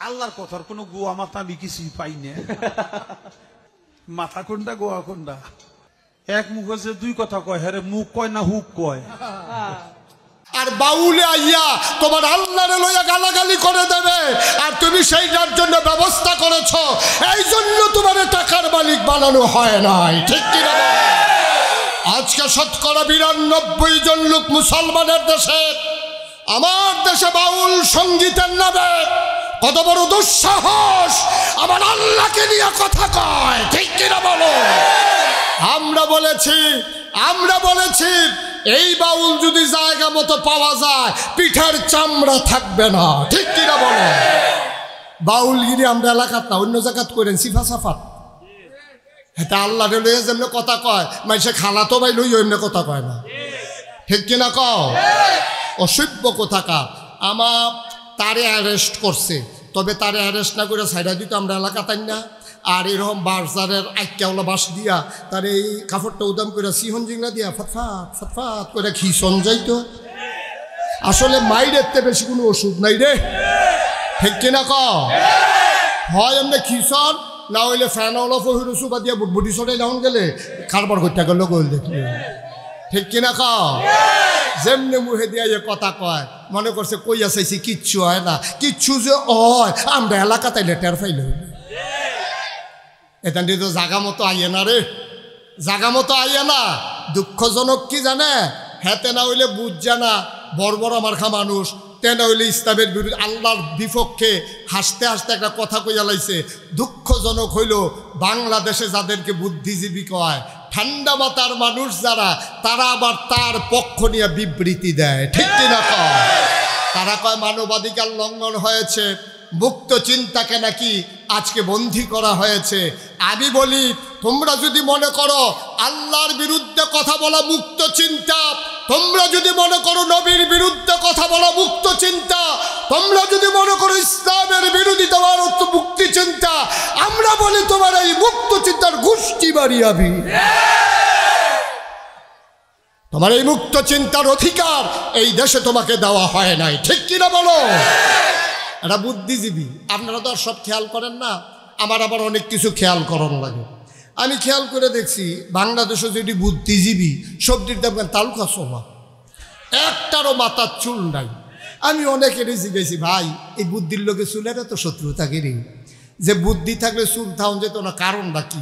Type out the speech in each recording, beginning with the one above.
আল্লাহর কথার কোনো গোয়া মাথা আমি কিছুই পাই না। মাথা কোনটা গোয়া কোনটা? এক মুখে যে দুই কথা কয়, হ্যাঁ মুখ কয় না হুক কয়। আর বাউলে আইয়া তোমার আল্লাহরে লইয়া গালাগালি করে দেবে, আর তুমি সেইটার জন্য ব্যবস্থা করেছ, এই জন্য তোমার টাকার মালিক বানানো হয় নাই, ঠিক কিনা? আজকে শতকরা 92 জন লোক মুসলমানের দেশে, আমার দেশে বাউল সঙ্গীতের নামে কত বড় দুঃসাহস আমার আল্লাহকে নিয়ে কথা কয়, ঠিক কিনা বলো? আমরা বলেছি এই বাউল যদি জায়গা মতো পাওয়া যায় পিঠার চামড়া থাকবে না, ঠিক কিনা বলো? বাউলগিরি আমরা এলাকাত না, অন্য জায়গাত করেন সিফা সাফাত। এটা আল্লাহ লইয়া যেমনি কথা কয়, মানুষে খালা তো ভাই লইয়া এমনি কথা কয় না, ঠিক কিনা কও? অসভ্য কোথাকার। আমার তারে অ্যারেস্ট করছে, তবে তারে অ্যারেস্ট না করে সাইডা দিত আমরা এলাকা তাই না। আর এরকম বাজারের আইকাওলা বাস দিয়া তার এই কাপড়টা উদাম করে সিহন জিংলা দিয়া ফটফাট ফটফাট করে খিসন যাইতো। আসলে মাইরেতে বেশি কোনো ওষুধ নাই রে, ঠিক কিনা ক? হয় এমনি খিসন, না হইলে ফ্যান ওলা ফহির সুবা দিয়া বুটবুটি সরে যখন গেলে কারবার করতে গেল গোল দেখি, ঠিক কিনা ক? যেমনি মুহে দিয়া যে কথা কয় মনে করছে কইয়া চাইছি কিচ্ছু হয় না, কিচ্ছু যে হয় আমরা এলাকা তাইলে টের ফাইল হইল। এটা তো জাগা মতো আইয়ে না রে, জাগা মতো আইয়ে না। দুঃখজনক কি জানে, হ্যাঁ তেনা হইলে বুঝছে না বড় বড় আমার খা মানুষ, তেনা হইলে ইসলামের বিরুদ্ধে আল্লাহর বিপক্ষে হাসতে হাসতে একটা কথা কইয়া লাইছে। দুঃখজনক হইল বাংলাদেশে যাদেরকে বুদ্ধিজীবী কয়, ঠান্ডা মাথার মানুষ যারা, তারা আবার তার পক্ষ নিয়ে বিবৃতি দেয়, ঠিক কিনা কয়? তারা কয় মানবাধিকার লঙ্ঘন হয়েছে, মুক্ত চিন্তাকে নাকি আজকে বন্দী করা হয়েছে। আমি বলি তোমরা যদি মনে করো আল্লাহর বিরুদ্ধে কথা বলা মুক্ত চিন্তা, তোমরা যদি মনে করো নবীর বিরুদ্ধে কথা বলা মুক্ত চিন্তা, তোমরা যদি মনে করো ইসলামের বিরোধিতা মুক্তি চিন্তা, আমরা বলি তোমার এই মুক্ত চিন্তার গোষ্ঠী বাড়িয়াবি। তোমার এই মুক্ত চিন্তার অধিকার এই দেশে তোমাকে দেওয়া হয় নাই, ঠিক কিনা বলো? এটা বুদ্ধিজীবী। আপনারা তো আর সব খেয়াল করেন না, আমার আবার অনেক কিছু খেয়াল করানো লাগে। আমি খেয়াল করে দেখছি বাংলাদেশে যদি বুদ্ধিজীবী সবজির দাম তালুকা সোমা, একটারও মাথার চুল নাই। আমি অনেকেরই জিজ্ঞেসি, ভাই এই বুদ্ধির লোকে চুলের এত শত্রুতা গেরি, যে বুদ্ধি থাকলে চুল থাউন যেত না, কারণটা কি?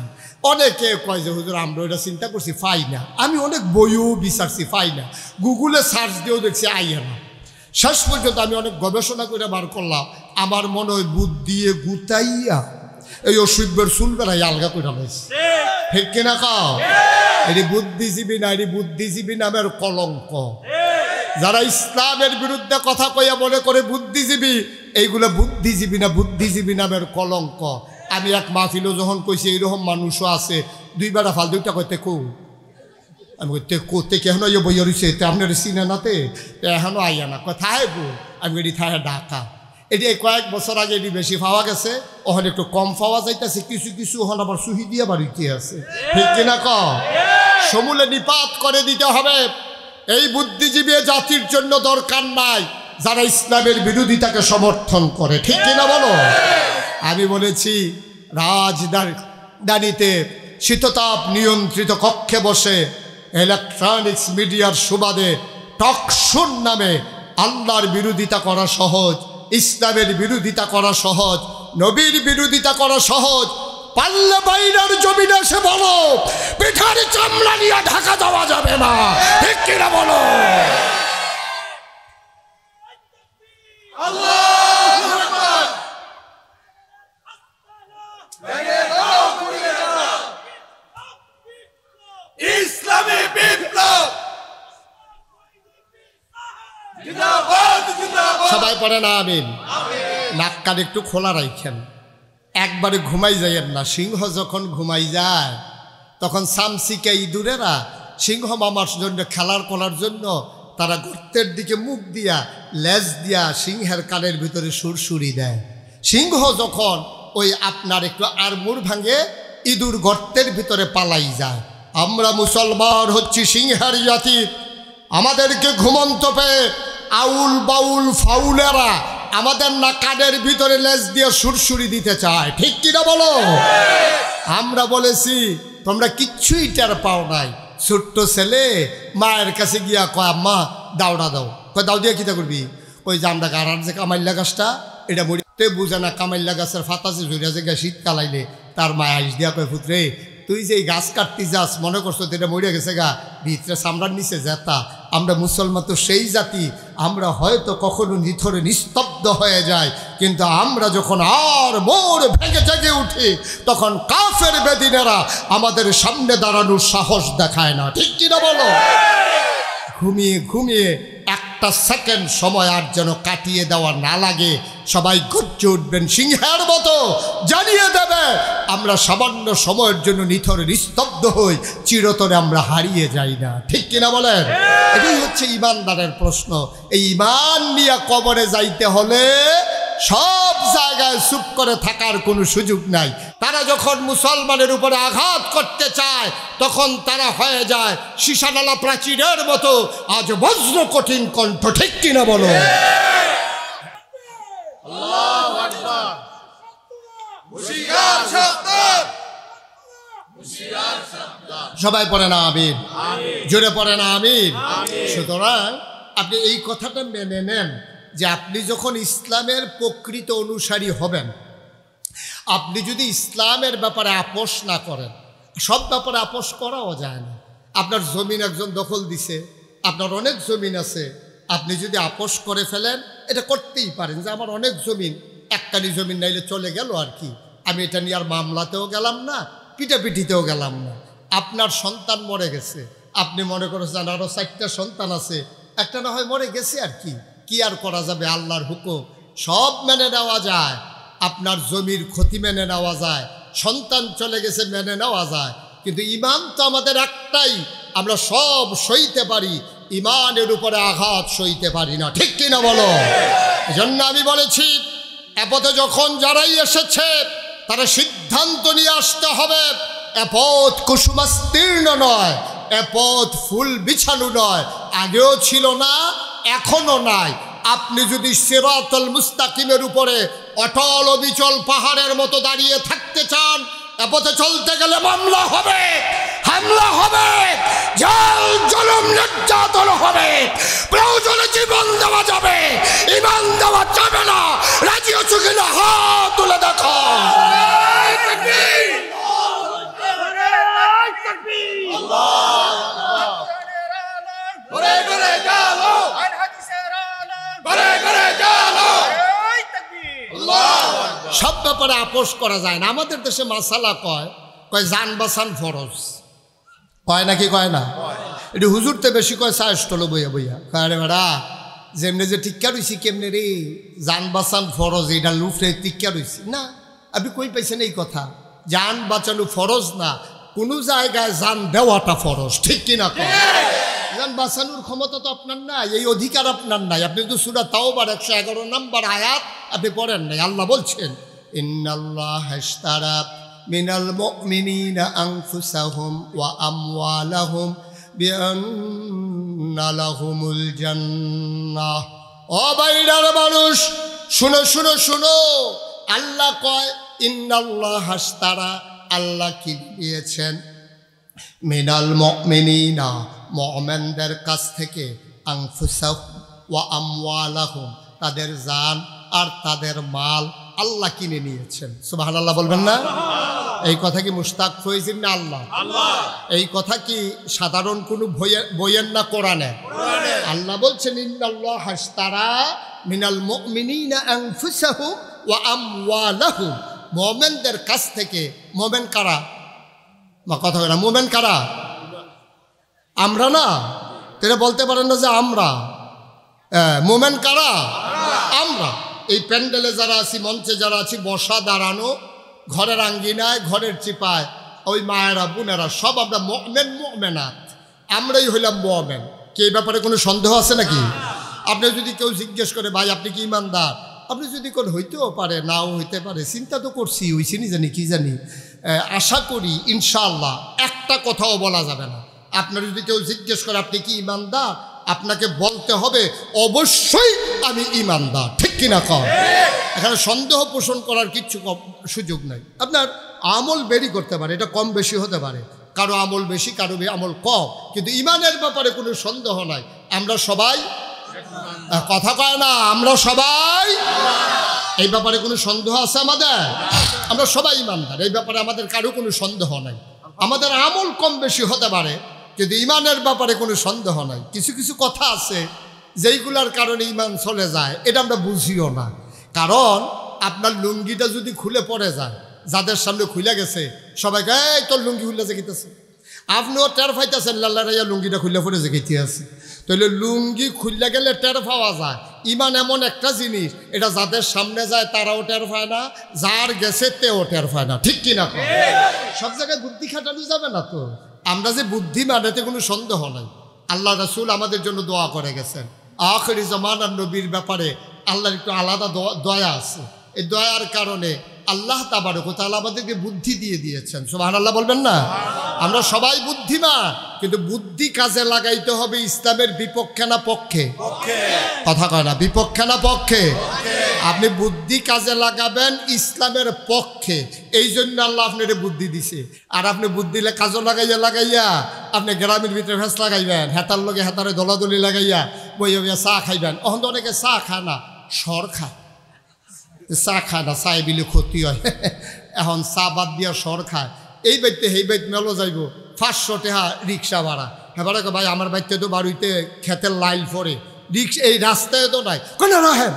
অনেকে কয় যে হুজুর আমরা এটা চিন্তা করছি পাই না। আমি অনেক বইও বিচারছি পাই না, গুগলে সার্চ দিয়েও দেখছি আইয়া না। শেষ পর্যন্ত আমি অনেক গবেষণা করে বার করলাম, আমার মনে হয় বুদ্ধি গুতাইয়া এই অসভ্যের চুল বেড়াই আলগা করে লাইছে, ঠিক কিনা কাও? এটি বুদ্ধিজীবী না, এটি বুদ্ধিজীবী নামের কলঙ্ক। যারা ইসলামের বিরুদ্ধে কথা কইয়া মনে করে বুদ্ধিজীবী, এইগুলো বুদ্ধিজীবী না, বুদ্ধিজীবী নামের কলঙ্ক। আমি এক মাহফিলও যখন কইছি এইরকম মানুষও আছে, দুইবার ফাল দুইটা কইতে কো, আমি কোতে কেন ইয়ে বইয়া রয়েছে আপনার চিনে নাতে এখনও আইয়া না, কোথায় গো? আমি এটি থায় ঢাকা। এটি এই কয়েক বছর আগে এটি বেশি পাওয়া গেছে, ওখানে একটু কম পাওয়া যাইতেছে, কিছু কিছু ওখানে আবার সুহি দিয়ে বাড়িতে আছে, ঠিক কিনা ক? সমূলে নিপাত করে দিতে হবে। এই বুদ্ধিজীবী জাতির জন্য দরকার নাই যারা ইসলামের বিরোধিতাকে সমর্থন করে, ঠিক কিনা বলো? আমি বলেছি রাজধানীতে শীততাপ নিয়ন্ত্রিত কক্ষে বসে ইলেকট্রনিক্স মিডিয়ার সুবাদে টকশোর নামে আল্লাহর বিরোধিতা করা সহজ, ইসলামের বিরোধিতা করা সহজ, নবীর বিরোধিতা করা সহজ। পাল্লা বাইরের জমিনে এসে বলো পিঠার চামড়া নিয়ে ঢাকা দেওয়া যাবে না, ঠিক কিনা বলো? ইসলামী বিপ্লব সবাই পড়ে না আমিন। নাক কান একটু খোলা রাখেন, একবারে ঘুমাই যাইয়েন না। সিংহ যখন ঘুমাই যায় তখন সামসিকা ইঁদুরেরা সিংহ মামার জন্য খেলার করার জন্য তারা গর্তের দিকে মুখ দিয়া লেজ দিয়া সিংহের কানের ভিতরে সুরসুরি দেয়। সিংহ যখন ওই আপনার একটু আড়মুড় ভাঙে, ইঁদুর গর্তের ভিতরে পালাই যায়। আমরা মুসলমান হচ্ছি সিংহের জাতি, আমাদেরকে ঘুমন্ত পেয়ে আউল বাউল ফাউলেরা আমাদের না কানের ভিতরে লেজ দিয়ে সুরসুরি দিতে চায়, ঠিক কিনা বলো? আমরা বলেছি তোমরা কিচ্ছুই টের পাও নাই। ছোট্ট ছেলে মায়ের কাছে গিয়া কয় আম্মা দাওড়া দাও, কয় দাও দিয়া কিতা করবি? ওই যে আমরা গাড়ার যে কামাইল্লা গাছটা এটা মরিতে বুঝে না, কামাইল্লা গাছের ফাতাছে ঝুড়িয়া যে শীতকাল আইলে তার মায় আইস দিয়া কয় পুত্রে তুই যে এই গাছ কাটতে যাস মনে করছো তো এটা মরে গেছে গা, ভিতরে চামড়ার নিচে যেতা। আমরা মুসলমান তো সেই জাতি, আমরা হয়তো কখনো নিথরে নিস্তব্ধ হয়ে যায়, কিন্তু আমরা যখন আর মোর ভেঙে জেগে উঠি তখন কাফের বেদিনেরা আমাদের সামনে দাঁড়ানোর সাহস দেখায় না, ঠিক কিনা বলো? ঘুমিয়ে ঘুমিয়ে একটা সেকেন্ড সময় আর যেন কাটিয়ে দেওয়া না লাগে। সবাই গর্জে উঠবেন সিংহের মতো, জানিয়ে দেবে আমরা সামান্য সময়ের জন্য নিথরে নিস্তব্ধ হই, চিরতরে আমরা হারিয়ে যাই না, ঠিক কিনা বলেন? এটাই হচ্ছে ইমানদারের প্রশ্ন। এই ইমান নিয়ে কবরে যাইতে হলে সব জায়গায় চুপ করে থাকার কোনো সুযোগ নাই। তারা যখন মুসলমানের উপরে আঘাত করতে চায় তখন তারা হয়ে যায় সীসাডালা প্রাচীরের মতো আজ বজ্র কঠিন কণ্ঠ, ঠিক কিনা বলো? আল্লাহু আকবার। হুশিয়ার সাবধান, হুশিয়ার সাবধান। সবাই পড়ে না আমিন, জোরে পড়ে না আমিন। সুতরাং আপনি এই কথাটা মেনে নেন যে আপনি যখন ইসলামের প্রকৃত অনুসারী হবেন, আপনি যদি ইসলামের ব্যাপারে আপোষ না করেন, সব ব্যাপারে আপোষ করাও যায় না। আপনার জমিন একজন দখল দিছে, আপনার অনেক জমিন আছে, আপনি যদি আপোষ করে ফেলেন এটা করতেই পারেন যে আমার অনেক জমিন, একটানি জমিন নাইলে চলে গেল আর কি, আমি এটা নিয়ে আর মামলাতেও গেলাম না, পিটাপিটিতেও গেলাম না। আপনার সন্তান মরে গেছে, আপনি মনে করেছেন আরও 4টা সন্তান আছে, একটা না হয় মরে গেছে আর কি আর করা যাবে, আল্লাহর হুকুম সব মেনে নেওয়া যায়। আপনার জমির ক্ষতি মেনে নেওয়া যায়, সন্তান চলে গেছে মেনে নেওয়া যায়, কিন্তু ইমান তো আমাদের একটাই, আমরা সব সইতে পারি, ইমানের উপরে আঘাত সইতে পারি না, ঠিক কিনা বলো? এজন্য আমি বলেছি এ পথে যখন যারাই এসেছে তারা সিদ্ধান্ত নিয়ে আসতে হবে। এ পথ কুসুমাস্তীর্ণ নয়, এ পথ ফুল বিছানো নয়, আগেও ছিল না এখনো নাই। আপনি যদি সিরাতুল মুস্তাকিমের উপরে অটল অবিচল পাহাড়ের মতো দাঁড়িয়ে থাকতে চান, এ পথে চলতে গেলে মামলা হবে, হামলা হবে, জাল জুলুম নির্যাতন হবে, প্রয়োজনে জীবন দেওয়া যাবে, ইমান দেওয়া যাবে না। রাজি আছো কিনা হাত তুলে দেখো। ঘরে ঘরে জালো, ঘরে ঘরে জালো। আল্লাহু আকবার। সব ব্যাপারে আপোষ করা যায় না। আমাদের দেশে মাসালা কয় জান বাসান ফরজ, কয় নাকি কয় না? এটি হুজুরতে বেশি কয় সায়স্টল বইয়া বইয়া কয় রে বেড়া যেমনি যে টিক্কা রইছি কেমনে রে, জান বাঁচান ফরজ, এটা লুফরে টিক্কা রইছি না। আপনি কই পাইছেন এই কথা? জান বাঁচানো ফরজ না, কোনো জায়গায় জান দেওয়াটা ফরজ, ঠিক কিনা? জান বাঁচানোর ক্ষমতা তো আপনার নাই, এই অধিকার আপনার নাই। আপনি তো সূরা তাওবার 111 নম্বর আয়াত আপনি পড়েন নাই। আল্লাহ বলছেন ইন্নাল্লাহ ইশতারা মিনাল মুমিনিনা আনফুসাহুম ওয়া আমওয়ালাহুম বিআন্না লাহুমুল জান্নাহ। ও বাইরার মানুষ শুনো শুনো শুনো, আল্লাহ কয় ইন্নাল্লাহ ইশতারা, আল্লাহ কি দিয়েছেন, মিনাল মুমিনিনা মুমিনদের কাছ থেকে, আনফুসাহুম ওয়া আমওয়ালাহুম তাদের জান আর তাদের মাল আল্লাহ কিনে নিয়েছেন। সুবহানাল্লাহ বলবেন না? এই কথা কি মুশতাক ফয়জির না আল্লাহ? এই কথা কি সাধারণ কোনো বইয়ের না কোরআনে? আল্লাহ বলছেন ইন্নাল্লাহ ইশতারা মিনাল মুমিনিনা আনফুসাহুম ওয়া আমওয়ালাহুম, মুমিনদের কাছ থেকে। মুমিন কারা? মা কথা বলে না, মুমিন কারা? আমরা না, তারা বলতে পারেন না যে আমরা। মুমিন কারা? আমরা। এই প্যান্ডেলে যারা আছি, মঞ্চে যারা আছি, বসা দাঁড়ানো, ঘরের আঙ্গিনায়, ঘরের চিপায়, ওই মায়েরা বোনেরা সব আমরা মুমিন মুমিনাত, আমরাই হইলাম মুমিন। কি এই ব্যাপারে কোনো সন্দেহ আছে নাকি? আপনি যদি কেউ জিজ্ঞেস করে ভাই আপনি কি ইমানদার, আপনি যদি কোন হইতেও পারে নাও হইতে পারে, চিন্তা তো করছি হইছি নি জানি কি জানি, আশা করি ইনশাআল্লাহ একটা কথাও বলা যাবে না। আপনার যদি কেউ জিজ্ঞেস করে আপনি কি ইমানদার, আপনাকে বলতে হবে অবশ্যই আমি ইমানদার, ঠিক কিনা কম? এখানে সন্দেহ পোষণ করার কিচ্ছু সুযোগ নাই। আপনার আমল বেরি করতে পারে, এটা কম বেশি হতে পারে, কারো আমল বেশি কারো আমল কম, কিন্তু ইমানের ব্যাপারে কোনো সন্দেহ নাই। আমরা সবাই কথা কয় না, আমরা সবাই এই ব্যাপারে কোনো সন্দেহ আছে আমাদের? আমরা সবাই ইমানদার, এই ব্যাপারে আমাদের কারো কোনো সন্দেহ নাই। আমাদের আমল কম বেশি হতে পারে, কিন্তু ইমানের ব্যাপারে কোনো সন্দেহ নাই। কিছু কিছু কথা আছে যেইগুলার কারণে ইমান চলে যায়, এটা আমরা বুঝিও না। কারণ আপনার লুঙ্গিটা যদি খুলে পড়ে যায়, যাদের সামনে খুলে গেছে সবাইকে এই তোর লুঙ্গি খুলে জেগেতেছে, আপনিও টের পাইতেছেন লাল্লা রাইয়া লুঙ্গিটা খুলে পড়ে জেগেতে আছে। তাহলে লুঙ্গি খুললে গেলে টের পাওয়া যায়। ইমান এমন একটা জিনিস, এটা যাদের সামনে যায় তারাও টের পায় না, যার গেছে তেও টের পায় না, ঠিক কিনা? সব জায়গায় বুদ্ধি খাটানো যাবে না তো। আমরা যে বুদ্ধিমান এতে কোনো সন্দেহ নাই। আল্লাহ রাসূল আমাদের জন্য দোয়া করে গেছেন। আখিরি জামানার নবীর ব্যাপারে আল্লাহর একটু আলাদা দয়া আছে। এই দয়ার কারণে আল্লাহ তাবারক ওয়া তাআলা আমাদেরকে বুদ্ধি দিয়ে দিয়েছেন। সুবহানাল্লাহ বলবেন না? আমরা সবাই বুদ্ধিমান, কিন্তু বুদ্ধি কাজে লাগাইতে হবে ইসলামের বিপক্ষে না পক্ষে? কথা কয় না, বিপক্ষে না পক্ষে? আপনি বুদ্ধি কাজে লাগাবেন ইসলামের পক্ষে, এই জন্য আল্লাহ আপনার বুদ্ধি দিছে। আর আপনি বুদ্ধি কাজও লাগাইয়া আপনি গ্রামের ভিতরে ভেস লাগাইবেন, হেতার লগে হেতারে দলাদলি লাগাইয়া বইয়া চা খাইবেন। অহন তো অনেকে চা খায় না, সর খায়। চা খায় না, চায় বিলে ক্ষতি হয়। এখন চা বাদ দিয়া সর খায়। এই বাইতে সেই বাইত মেলো যাইব 500 টাকা রিক্সা ভাড়া। এবারে ভাই আমার বাইতে তো বাড়িতে খেতের লাইল পরে, রিক্সা এই রাস্তায় তো নাই, কেন রাখেন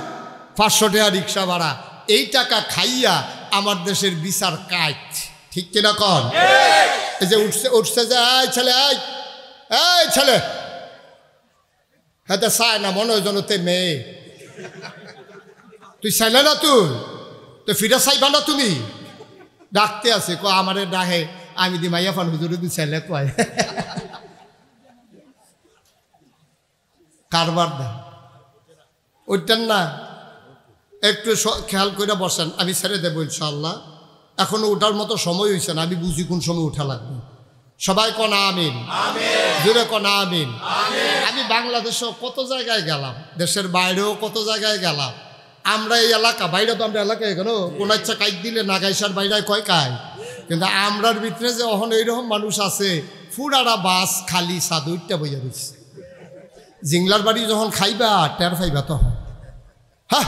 500 টাকা রিক্সা ভাড়া। এই টাকা খাইয়া আমার দেশের বিচার কাজ, ঠিক কিনা কন? এই যে উঠছে যে এই ছেলে, এই ছেলে, হ্যাঁ চায় না মনে হয় যেন তে মেয়ে। তুই চাইলে না, তুই ফিরে চাইবা না? তুমি ডাকতে আছে আমারে ডাহে, আমি দি মাইয়া ফান হুজুরে তুই চাইলে কয় কারবার দেয় ওইটার না। একটু খেয়াল করে বসেন, আমি ছেড়ে দেবো ইনশাআল্লাহ। এখনো ওঠার মতো সময় হয়েছে না, আমি বুঝি কোন সময় উঠা লাগবে। সবাই কনা আমিন, জোরে কনা আমিন। আমি বাংলাদেশেও কত জায়গায় গেলাম, দেশের বাইরেও কত জায়গায় গেলাম। আমরা এই এলাকা, বাইরে তো আমরা এলাকায় কেন কোন ইচ্ছা কাইক দিলে না গাইসার বাইরে কয় কায়, কিন্তু আমরার ভিতরে যে অহন এইরকম মানুষ আছে ফুরারা বাস খালি সাদুইটা বইয়া দিচ্ছে। জিংলার বাড়ি যখন খাইবা টের পাইবা তখন, হ্যাঁ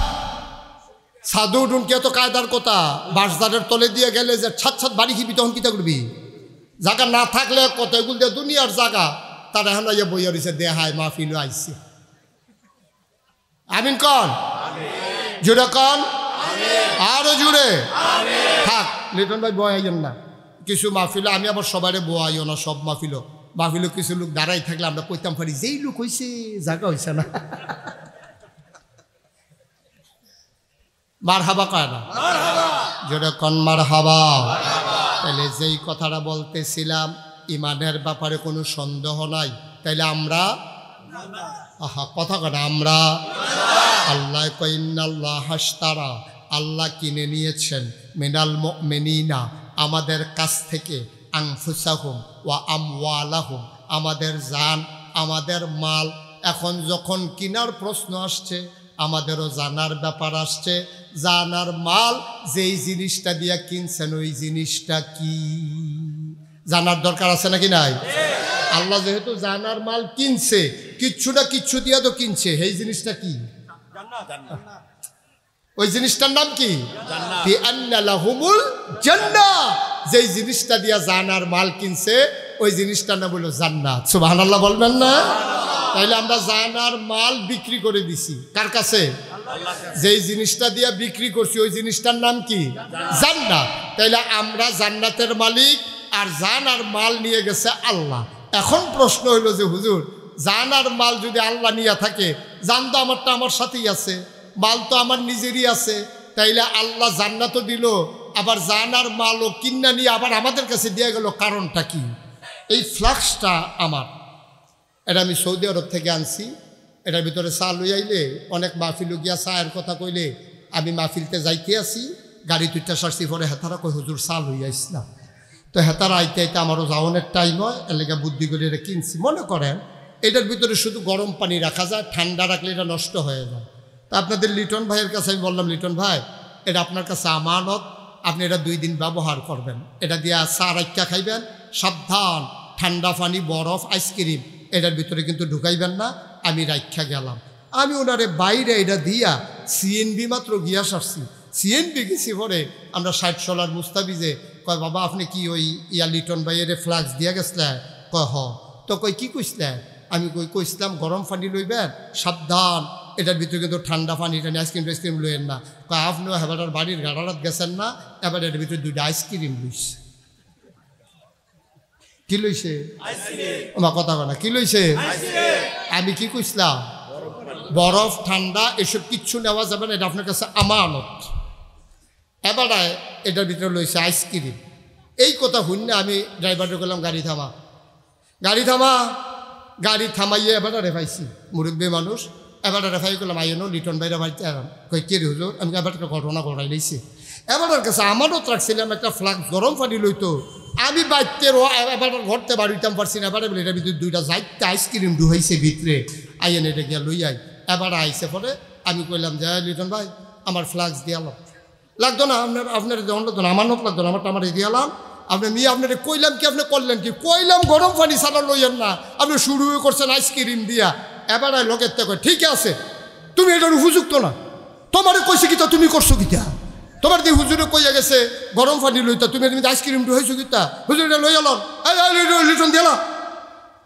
সাধু উঠুন কে তো কায়দার কথা। বাসদারের তলে দিয়ে গেলে যে ছাদ বাড়ি খিবি তখন কিতা করবি? জায়গা না থাকলে কত এগুলো দিয়ে দুনিয়ার জায়গা, তারা এখন ইয়ে বইয়া দিছে দেহায় মাহফিল আইছে। আমিন কন, জুড়ে কন, আরো জুড়ে থাক। লিটন ভাই বয়াইন না কিছু মাহফিল, আমি আবার সবাই বয়াইও না। সব মাহফিল কিছু লোক দাঁড়াই থাকলে আমরা কইতাম পারি যেই লোক হয়েছে জায়গা হয়েছে না। মার হাবা কয় না, জোরে কন মার হাবা। তাহলে যেই কথাটা বলতেছিলাম, ইমানের ব্যাপারে কোনো সন্দেহ নাই। তাইলে আমরা কথা কয় না, আমরা আল্লাহ কইন্নাল্লাহ হাসতারা, আল্লাহ কিনে নিয়েছেন মিনাল মুমিনিনা, আমাদের কাছ থেকে, আনফুসাহুম ওয়া আমওয়ালাহুম, আমাদের জান আমাদের মাল। এখন যখন কিনার প্রশ্ন আসছে, আমাদেরও জানার ব্যাপার আসছে, জানার মাল যেই জিনিসটা দিয়া কিনছেন ওই জিনিসটা কি জানার দরকার আছে নাকি নাই? আল্লাহ যেহেতু জানার মাল কিনছে, কিচ্ছু না কিচ্ছু দিয়া তো কিনছে, সেই জিনিসটা কি? ওই জিনিসটার নাম কি? যেই জিনিসটা দিয়া জানার মাল কিনছে ওই জিনিসটার নাম হলো জান্নাত। সুবহানাল্লাহ বলবেন না? তাইলে আমরা জানার মাল বিক্রি করে দিছি কার কাছে? যেই জিনিসটা দিয়া বিক্রি করছি ওই জিনিসটার নাম কি? জান্নাত। তাইলে আমরা জান্নাতের মালিক, আর জানার মাল নিয়ে গেছে আল্লাহ। এখন প্রশ্ন হইল যে হুজুর, জানার মাল যদি আল্লাহ নিয়ে থাকে, জান তো আমারটা আমার সাথেই আছে, মাল তো আমার নিজেরই আছে, তাইলে আল্লাহ জান্নাতও দিল, আবার জানার মালও কিন্না নিয়ে আবার আমাদের কাছে দিয়ে গেল, কারণটা কি? এই ফ্লাক্সটা আমার, এটা আমি সৌদি আরব থেকে আনছি। এটার ভিতরে চা লই আইলে অনেক মাহফিল গিয়া চায়ের কথা কইলে আমি মাহফিলতে যাইতে আসি, গাড়ি দুইটা সারছি, পরে হেতারা কই হুজুর চা লই আইসলাম। তো হেতারা আইতে আইতে আমারও যাওয়ানোর টাইম হয়, এলাকা বুদ্ধি করে এটা কিনছি। মনে করেন এটার ভিতরে শুধু গরম পানি রাখা যায়, ঠান্ডা রাখলে এটা নষ্ট হয়ে যায়। তা আপনাদের লিটন ভাইয়ের কাছে আমি বললাম, লিটন ভাই এটা আপনার কাছে আমানত, আপনি এটা 2 দিন ব্যবহার করবেন, এটা দিয়ে চা রাইকা খাইবেন, সাবধান ঠান্ডা পানি বরফ আইসক্রিম এটার ভিতরে কিন্তু ঢুকাইবেন না। আমি রাইখা গেলাম, আমি ওনারে বাইরে এটা দিয়া সিএনবি মাত্র গিয়া সারছি। সিএনবি গেছি পরে আমরা 60 সোলার মুস্তাবিজে কয় বাবা আপনি কি ওই লিটন ভাইয়ের ফ্লাক্স দিয়া গেছিলেন? কয় হ। তো কই কি কইসলেন? আমি কইসলাম গরম পানি লইবেন, সাবধান এটার ভিতরে কিন্তু ঠান্ডা পানি টানি আইসক্রিম লইয়েন না। কয় আপনিও এবার বাড়ির গাড়ারাত গেছেন না, এবার এটার ভিতরে 2টা আইসক্রিম লইছে। কি লইছে? আমার কথা বলা কি লইছে? আমি কি কইসলাম? বরফ ঠান্ডা এসব কিচ্ছু নেওয়া যাবে না, এটা আপনার কাছে আমানত। এবার এটার ভিতরে লইছে আইসক্রিম। এই কথা শুনে আমি ড্রাইভারকে বললাম গাড়ি থামা, গাড়ি থামা। গাড়ি থামাইয়ে এবার রেফাইছি, মুরব্বী মানুষ। এবার রেফাই করলাম আইনো লিটন ভাইরা বাড়িতে আরাম। কই কে রে হুজুর? আমি এবার একটা ঘটনা ঘটাই লইছি। এবার কাছে আমানত রাখছিলাম একটা ফ্লাক্স গরম পানি লইতো, আমি বাইতে এবার ঘরতে বাড়িতাম পারছি না। এবার বলে এটার ভিতরে 2টা যাইতে আইসক্রিম ঢুকাইছে ভিতরে, আইয়েন এটা গিয়া লই আই। এবার আইসে পরে আমি কইলাম যে লিটন ভাই আমার ফ্লাক্স দিয়ালাম, লাগতো না আপনার দণ্ড তো না, আমানত লাগতো না, আমার দিয়ালাম। আপনি নিয়ে আপনার কইলাম কি, আপনি করলেন কি? কইলাম গরম পানি ছাড়া লইয়েন না, আপনি শুরু করছেন আইসক্রিম দিয়া। এবার লোকের থেকে ঠিক আছে তুমি এটার উপযুক্ত না, তোমারে কইছে কিতা, তুমি করছো কিতা? তোমার দিয়ে হুজুরে কইয়া গেছে গরম পানি লইতা, তুমি আইসক্রিম ঢুকাইছো কিতা? হুজুর এটা লই এলাম, লিটন দিলাম।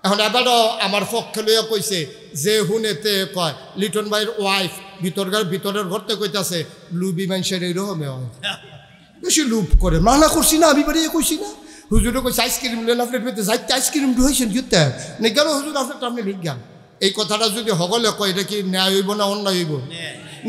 এখন এবারও আমার পক্ষে লইয়া কইছে যে হুনেতে কয় লিটন ভাইয়ের ওয়াইফ ভিতরের ঘরতে কইতাছে লুবি মানুষের এইরকমে হয়, বেশি লুপ করে। মানা করছি না, আমি বাড়িয়ে কইছি না। হুজুরে কইছে আইসক্রিম লেন, আপনার পেতে যাইতে আইসক্রিম ঢুকাইছেন কিতা? না গেল হুজুর আপনার আপনি লিখগান। এই কথাটা যদি হগলে কয় এটা কি ন্যায় হইব না অন্যায় হইব?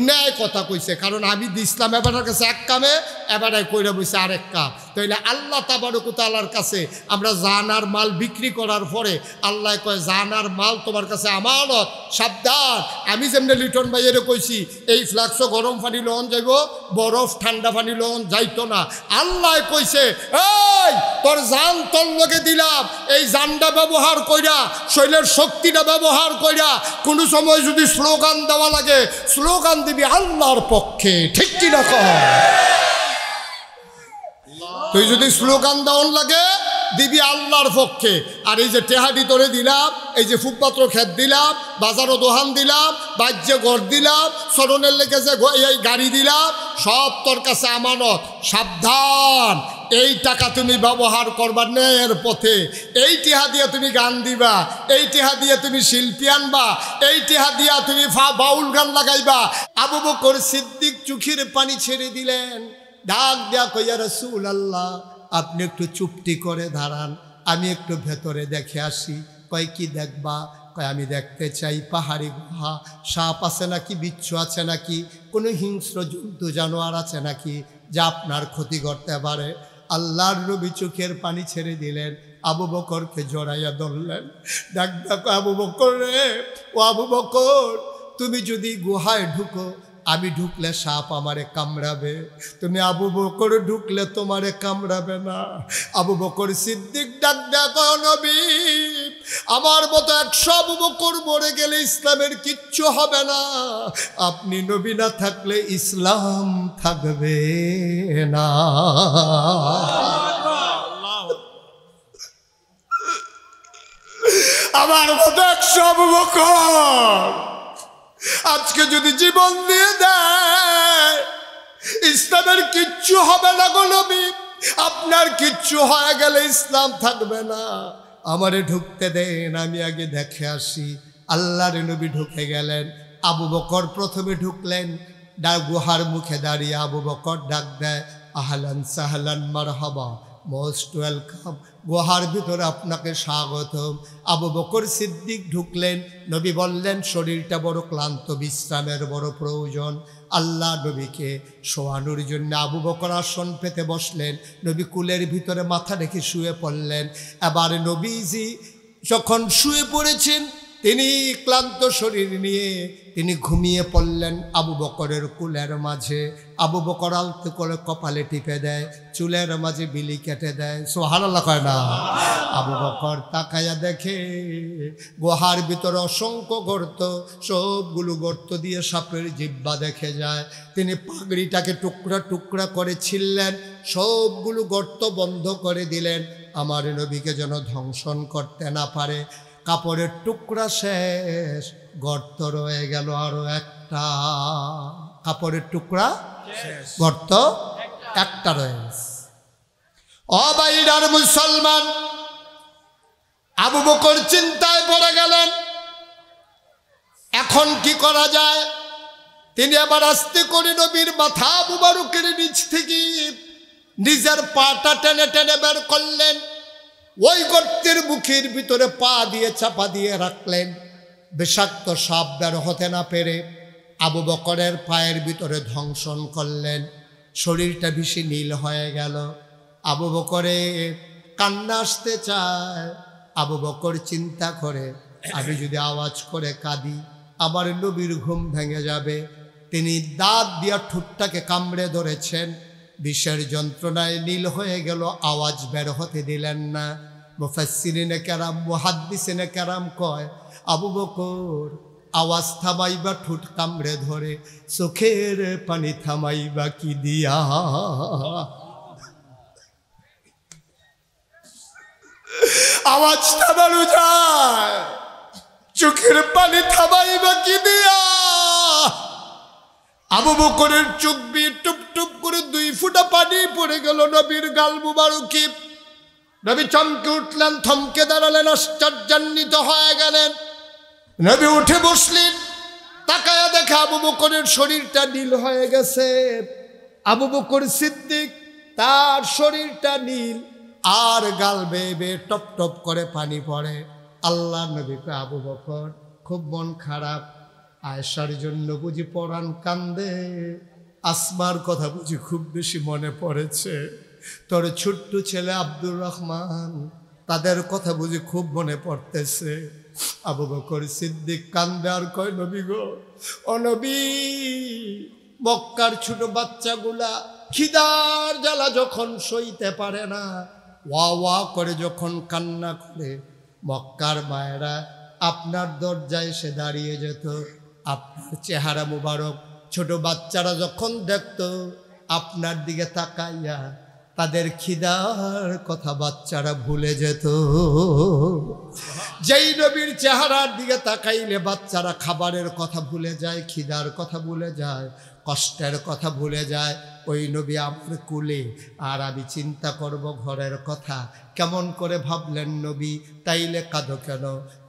ন্যায় কথা কইছে, কারণ আমি দিছিলাম এবার কাছে এক কামে, এবারে কইরা বইছে আরেক কাম। তাইলে আল্লাহ তাবারক ওয়া তাআলার কাছে আমরা জানার মাল বিক্রি করার পরে আল্লাহ কয় জানার মাল তোমার কাছে আমানত, সাবধান। আমি যেমনি লিটন ভাইয়ের কইছি এই ফ্লাক্সও গরম পানি লন যাইব, বরফ ঠান্ডা পানি লন যাইতো না। আল্লাহ কইছে এই তোর জান তোর লগে দিলাম, এই জানটা ব্যবহার কইরা শরীরের শক্তিটা ব্যবহার কইরা কোনো সময় যদি স্লোগান দেওয়া লাগে স্লোগান দিবি আল্লাহর পক্ষে, ঠিক কি না কহ? তুই যদি স্লোগান দেওয়ার লাগে দিবি আল্লাহর পক্ষে। আর এই যে টেহাডি তোরে দিলাম, এই যে ফুটপাত্র খেত দিলাম, বাজারও দোহান দিলাম, বাহ্যে ঘর দিলাম, স্মরণের লেগে যে এই গাড়ি দিলাম, সব তোর কাছে আমানত। সাবধান, এই টাকা তুমি ব্যবহার করবা ন্যায়ের পথে। এই টেহা দিয়ে তুমি গান দিবা, এই টেহা দিয়ে তুমি শিল্পী আনবা, এই টেহা দিয়া তুমি বাউল গান লাগাইবা। আবু বকর সিদ্দিক চোখের পানি ছেড়ে দিলেন, ডাক দেয়া কইয়া রাসূলুল্লাহ আপনি একটু চুপটি করে দাঁড়ান, আমি একটু ভেতরে দেখে আসি। কয় কি দেখবা? কয় আমি দেখতে চাই পাহাড়ি গুহা, সাপ আছে নাকি, বিচ্ছু আছে নাকি, কোনো হিংস্র জন্তু জানোয়ার আছে নাকি যা আপনার ক্ষতি করতে পারে। আল্লাহর নবী চোখের পানি ছেড়ে দিলেন, আবু বকরকে জড়াইয়া ধরলেন। ডাক ডাকো আবু বকর রে, ও আবু বকর তুমি যদি গুহায় ঢুকো, আমি ঢুকলে সাপ আমারে কামড়াবে, তুমি আবু বকর ঢুকলে তোমারে কামড়াবে না। আবু বকর সিদ্দিক ডাক দেখো নবী আমার মতো 100 আবু বকর মরে গেলে ইসলামের কিচ্ছু হবে না, আপনি নবী না থাকলে ইসলাম থাকবে না। আমার মতো 100 আবু বকর আজকে যদি জীবন দিয়ে দেয় ইসলামের কিচ্ছু হবে না গো নবী, আপনার কিচ্ছু হয়ে গেলে ইসলাম থাকবে না। আমারে ঢুকতে দেন, আমি আগে দেখে আসি। আল্লাহর নবী ঢুকে গেলেন। আবু বকর প্রথমে ঢুকলেন, গুহার মুখে দাঁড়িয়ে আবু বকর ডাক দেয় আহলান সাহলান মারহাবা, মোস্ট ওয়েলকাম, গুহার ভিতরে আপনাকে স্বাগতম। আবু বকর সিদ্দিক ঢুকলেন, নবী বললেন শরীরটা বড় ক্লান্ত, বিশ্রামের বড় প্রয়োজন। আল্লাহ নবীকে শোয়ানোর জন্য আবু বকর আসন পেতে বসলেন, নবী কুলের ভিতরে মাথা রেখে শুয়ে পড়লেন। এবার নবীজি যখন শুয়ে পড়েছেন তিনি ক্লান্ত শরীর নিয়ে তিনি ঘুমিয়ে পড়লেন আবু বকরের কুলের মাঝে। আবু বকর আলতো করে কপালে টিপে দেয়, চুলের মাঝে বিলি কেটে দেয়। সুবহানাল্লাহ কয় না? আবু বকর তাকায়া দেখে গুহার ভিতরে অসংখ্য গর্ত, সবগুলো গর্ত দিয়ে সাপের জিহ্বা দেখে যায়। তিনি পাগড়িটাকে টুকরা টুকরা করে ছিললেন, সবগুলো গর্ত বন্ধ করে দিলেন, আমার নবীকে যেন ধ্বংসন করতে না পারে। কাপড়ের টুকরা শেষ, গর্ত রয়ে গেল আরো একটা। কাপড়ের টুকরা গর্ত একটা রয়েছে। অবাইরার মুসলমান, আবু বকর চিন্তায় পড়ে গেলেন, এখন কি করা যায়? তিনি আবার আস্তে করে নবীর মাথা মুবারকের নিচ থেকে নিজের পাটা টেনে টেনে বের করলেন, ওই গর্তের মুখের ভিতরে পা দিয়ে চাপা দিয়ে রাখলেন। বিষাক্ত সাপ বের হতে না পেরে আবু বকরের পায়ের ভিতরে ধ্বংসন করলেন। শরীরটা বেশি নীল হয়ে গেল। আবু বকরে কান্না আসতে চায়। আবু বকর চিন্তা করে, আমি যদি আওয়াজ করে কাঁদি আমার নবীর ঘুম ভেঙে যাবে। তিনি দাঁত দিয়া ঠোঁটটাকে কামড়ে ধরেছেন, বিষের যন্ত্রণায় নীল হয়ে গেল, আওয়াজ বের হতে দিলেন না। মুফাসসিরিনে কেরাম, মুহাদ্দিসিনে কেরাম কয়, আবু বকর আওয়াজ থামাইবা ঠোঁট কামড়ে ধরে, চোখের পানি থামাইবা কি দিয়া? আওয়াজ থামানো যায়, চোখের পানি থামাইবা কি দিয়া? আবু বকরের চোখ দিয়ে টুপ টুপ করে 2 ফোঁটা পানি পড়ে গেল নবীর গাল মুবারকে। নবী চমকে উঠলেন, থমকে দাঁড়ালেন, আশ্চর্যান্বিত হয়ে গেলেন। নবী উঠে বসলেন, তাকায়া দেখা আবু বকরের শরীরটা নীল হয়ে গেছে। আবু বকর সিদ্দিক, তার শরীরটা নীল আর গাল বেয়ে বেয়ে টপ টপ করে পানি পড়ে। আল্লাহ নবীকে, আবু বকর খুব মন খারাপ, আয়েশার জন্য বুঝি পরাণ কান্দে, আসমার কথা বুঝি খুব বেশি মনে পড়েছে, তোর ছোট্ট ছেলে আব্দুর রহমান, তাদের কথা বুঝি খুব মনে পড়তেছে। আবু বকর সিদ্দিক কান্দে আর কয়, নবী গো, ও নবী, মক্কার ছোট বাচ্চাগুলা খিদার জ্বালা যখন সইতে পারে না, ওয়া ওয়া করে যখন কান্না করে, মক্কার মায়েরা আপনার দরজায় এসে দাঁড়িয়ে যেত, আপনার চেহারা মুবারক ছোট বাচ্চারা যখন দেখত, আপনার দিকে তাকাইয়া তাদের খিদার কথা বাচ্চারা ভুলে যেত। যেই নবীর চেহারার দিকে তাকাইলে বাচ্চারা খাবারের কথা ভুলে যায়, খিদার কথা ভুলে যায়, কষ্টের কথা ভুলে যায়, ওই নবী আমার কুলে, আর আমি চিন্তা করব ঘরের কথা। কেমন করে ভাবলেন নবী, তাইলে কাঁদো কেন?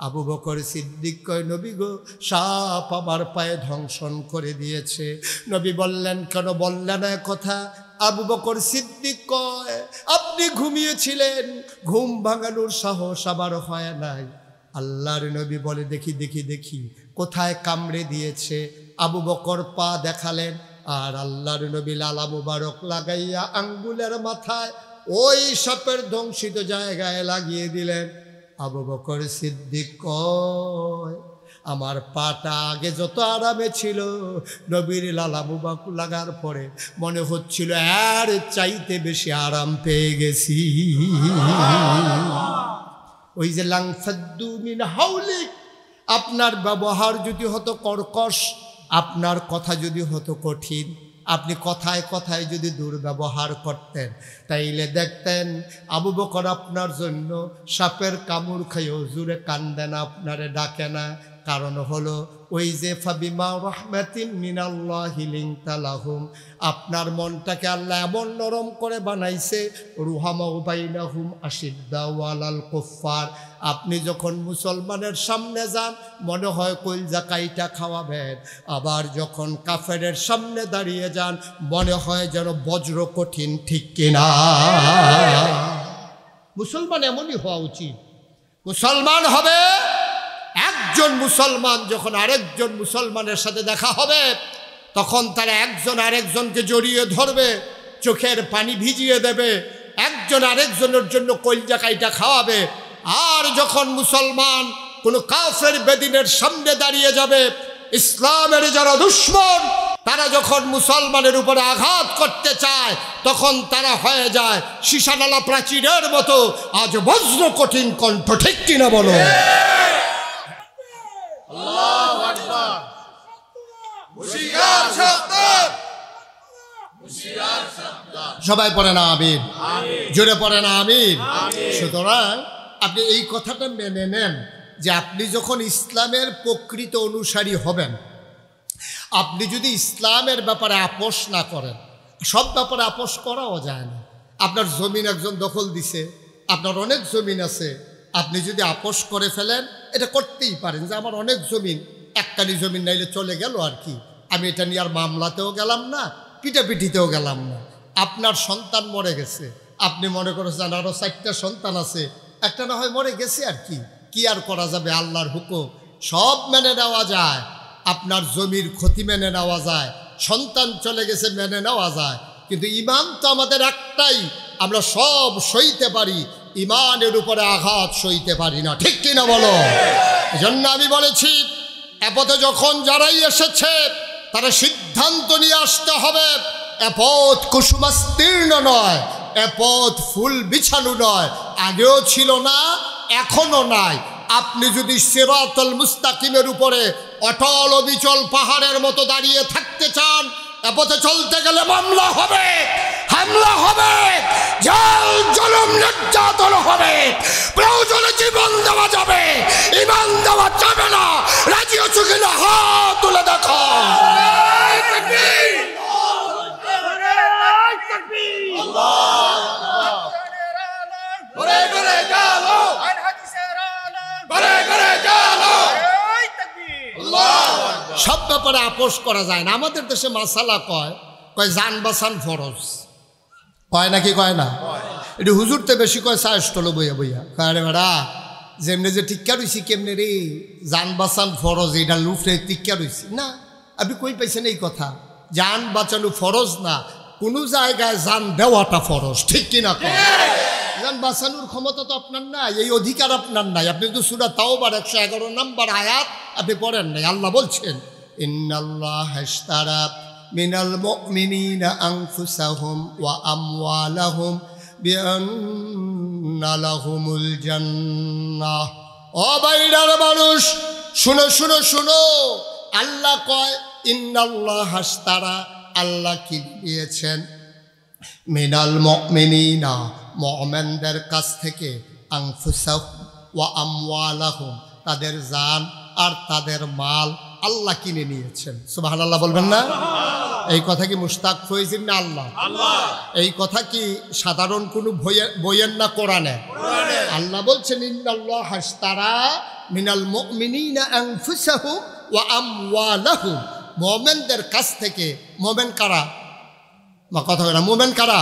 আবু বকর সিদ্দিক কয়, নবী গো, সাপ আমার পায়ে ধ্বংসন করে দিয়েছে। নবী বললেন, কেন বললেন না কথা? আবু বকর সিদ্দিক কয়, আপনি ঘুমিয়েছিলেন, ঘুম ভাঙানোর সাহস আবার হয় নাই। আল্লাহর নবী বলে, দেখি দেখি দেখি কোথায় কামড়ে দিয়েছে। আবু বকর পা দেখালেন, আর আল্লাহর নবী লালা মুবারক লাগাইয়া আঙ্গুলের মাথায় ওই সাপের ধ্বংসিত জায়গায় লাগিয়ে দিলেন। আবু বকর সিদ্দিক কয়, আমার পাটা আগে যত আরামে ছিল, নবীর লালা মুবারক লাগার পরে মনে হচ্ছিল আর চাইতে বেশি আরাম পেয়ে গেছি। ওই যে লাংফাদ্দু মিন হাউলিক, আপনার ব্যবহার যদি হতো কর্কশ, আপনার কথা যদি হতো কঠিন, আপনি কথায় কথায় যদি দুর্ব্যবহার করতেন, তাইলে দেখতেন আবু বকর আপনার জন্য সাপের কামড় খাইও জুড়ে কান্দে না, আপনারে ডাকে না। কারণ হলো ওই যে ফাবিমা রাহমাতিন মিনাল্লাহি লিনতা লাহুম, আপনার মনটাকে আল্লাহ এমন নরম করে বানাইছে, রুহামা বাইনাহুম আশিদ্দাউ আলাল কুফার। আপনি যখন মুসলমানের সামনে যান মনে হয় কলজা কাইটা খাওয়াবেন, আবার যখন কাফেরের সামনে দাঁড়িয়ে যান মনে হয় যেন বজ্র কঠিন, ঠিক কিনা? মুসলমান এমনই হওয়া উচিত। মুসলমান হবে, একজন মুসলমান যখন আরেকজন মুসলমানের সাথে দেখা হবে তখন তারা একজন আরেকজনকে জড়িয়ে ধরবে, চোখের পানি ভিজিয়ে দেবে, একজন আরেকজনের জন্য কলজা কাইটা খাওয়াবে। আর যখন মুসলমান কোনো কাফের বেদিনের সামনে দাঁড়িয়ে যাবে। ইসলামের যারা দুশমন তারা যখন মুসলমানের উপরে আঘাত করতে চায় তখন তারা হয়ে যায় সীসাডালা প্রাচীরের মতো আজ বজ্র কঠিন কণ্ঠ। ঠিক কিনা বলো? আল্লাহু আকবার। হুশিয়ার সাবধান, হুশিয়ার সাবধান। সবাই পড়ে না আমিন, জোরে পড়ে না আমিন। সুতরাং আপনি এই কথাটা মেনে নেন যে আপনি যখন ইসলামের প্রকৃত অনুসারী হবেন, আপনি যদি ইসলামের ব্যাপারে আপোষ না করেন, সব ব্যাপারে আপোষ করাও যায় না। আপনার জমিন একজন দখল দিছে, আপনার অনেক জমিন আছে, আপনি যদি আপোষ করে ফেলেন, এটা করতেই পারেন যে আমার অনেক জমিন, একটানি জমিন নাইলে চলে গেল আর কি, আমি এটা নিয়ে আর মামলাতেও গেলাম না, পিটাপিটিতেও গেলাম না। আপনার সন্তান মরে গেছে, আপনি মনে করেছেন আরও 4টা সন্তান আছে, একটা না হয় মরে গেছে আর কি, কি আর করা যাবে, আল্লাহর হুকুম সব মেনে নেওয়া যায়। আপনার জমির ক্ষতি মেনে নেওয়া যায়, সন্তান চলে গেছে মেনে নেওয়া যায়, কিন্তু ইমান তো আমাদের একটাই, আমরা সব সইতে পারি, ইমানের উপরে আঘাত সইতে পারি না। ঠিক কিনা বলো? এজন্য আমি বলেছি এ পথে যখন যারাই এসেছে তারা সিদ্ধান্ত নিয়ে আসতে হবে। এ পথ কুসুমাস্তীর্ণ নয়, এ পথ ফুল বিছানো নয়, আগেও ছিল না, এখনো নাই। আপনি যদি সিরাতুল মুস্তাকিমের উপরে অটল অবিচল পাহাড়ের মতো দাঁড়িয়ে থাকতে চান, এ পথে চলতে গেলে মামলা হবে, হামলা হবে, জাল জুলুম নির্যাতন হবে, প্রয়োজনে জীবন দেওয়া যাবে, ইমান দেওয়া যাবে না। রাজি আছো কিনা হাত তুলে দেখো। ঘরে ঘরে জালো, ঘরে ঘরে জালো। আল্লাহু আকবার। সব ব্যাপারে আপোষ করা যায় না। আমাদের দেশে মাসালা কয় জান বাসান ফরজ, কয় নাকি কয় না? এটি হুজুরতে বেশি কয় সায়স্টল বইয়া বইয়া কয় রে বেড়া যেমনি যে টিক্কা রইছি কেমনে রে, জান বাঁচান ফরজ, এটা লুফরে টিক্কা রইছি না। আপনি কই পাইছেন এই কথা? জান বাঁচানো ফরজ না, কোনো জায়গায় জান দেওয়াটা ফরজ। ঠিক কিনা? জান বাঁচানোর ক্ষমতা তো আপনার নাই, এই অধিকার আপনার নাই। আপনি তো সূরা তাওবার 111 নম্বর আয়াত আপনি পড়েন নাই। আল্লাহ বলছেন ইন্নাল্লাহ ইশতারা মিনাল মুমিনিনা আনফুসাহুম ওয়া আমওয়ালাহুম বিআন্না লাহুমুল জান্নাহ। ও বাইরার মানুষ শুনো শুনো শুনো, আল্লাহ কয় ইন্নাল্লাহ ইশতারা, আল্লাহ কি দিয়েছেন, মিনাল মুমিনিনা মুমিনদের কাছ থেকে, আনফুসাহুম ওয়া আমওয়ালাহুম তাদের জান আর তাদের মাল আল্লাহ কিনে নিয়েছেন। সুবহানাল্লাহ বলবেন না? এই কথা কি মুশতাক ফয়জির না আল্লাহ? এই কথা কি সাধারণ কোনো বইয়ের না কোরআনে? আল্লাহ বলছেন ইন্নাল্লাহ ইশতারা মিনাল মুমিনিনা আনফুসাহুম ওয়া আমওয়ালাহুম, মুমিনদের কাছ থেকে। মুমিন কারা? কথা বলে না, মুমিন কারা?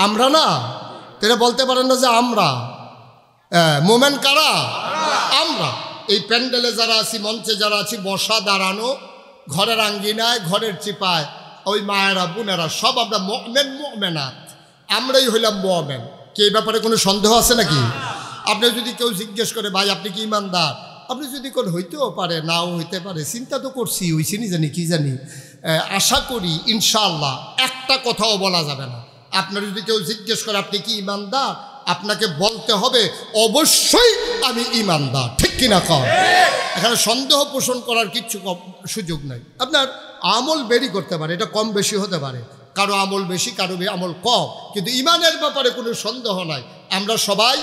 আমরা না, তারা বলতে পারেন না যে আমরা। মুমিন কারা? আমরা। এই প্যান্ডেলে যারা আছি, মঞ্চে যারা আছি, বসা দাঁড়ানো, ঘরের আঙ্গিনায়, ঘরের চিপায়, ওই মায়েরা বোনেরা সব আমরা মুমিন মুমিনাত, আমরাই হইলাম মুমিন। কি এই ব্যাপারে কোনো সন্দেহ আছে নাকি? আপনি যদি কেউ জিজ্ঞেস করে ভাই আপনি কি ইমানদার, আপনি যদি কোন হইতেও পারে, নাও হইতে পারে, চিন্তা তো করছি, হইছি নি জানি কি জানি, আশা করি ইনশাআল্লাহ একটা কথাও বলা যাবে না। আপনার যদি কেউ জিজ্ঞেস করে আপনি কি ইমানদার, আপনাকে বলতে হবে অবশ্যই আমি ইমানদার। ঠিক কিনা কর? এখানে সন্দেহ পোষণ করার কিচ্ছু সুযোগ নাই। আপনার আমল বেরি করতে পারে, এটা কম বেশি হতে পারে, কারো আমল বেশি, কারো আমল কম, কিন্তু ইমানের ব্যাপারে কোনো সন্দেহ নাই। আমরা সবাই,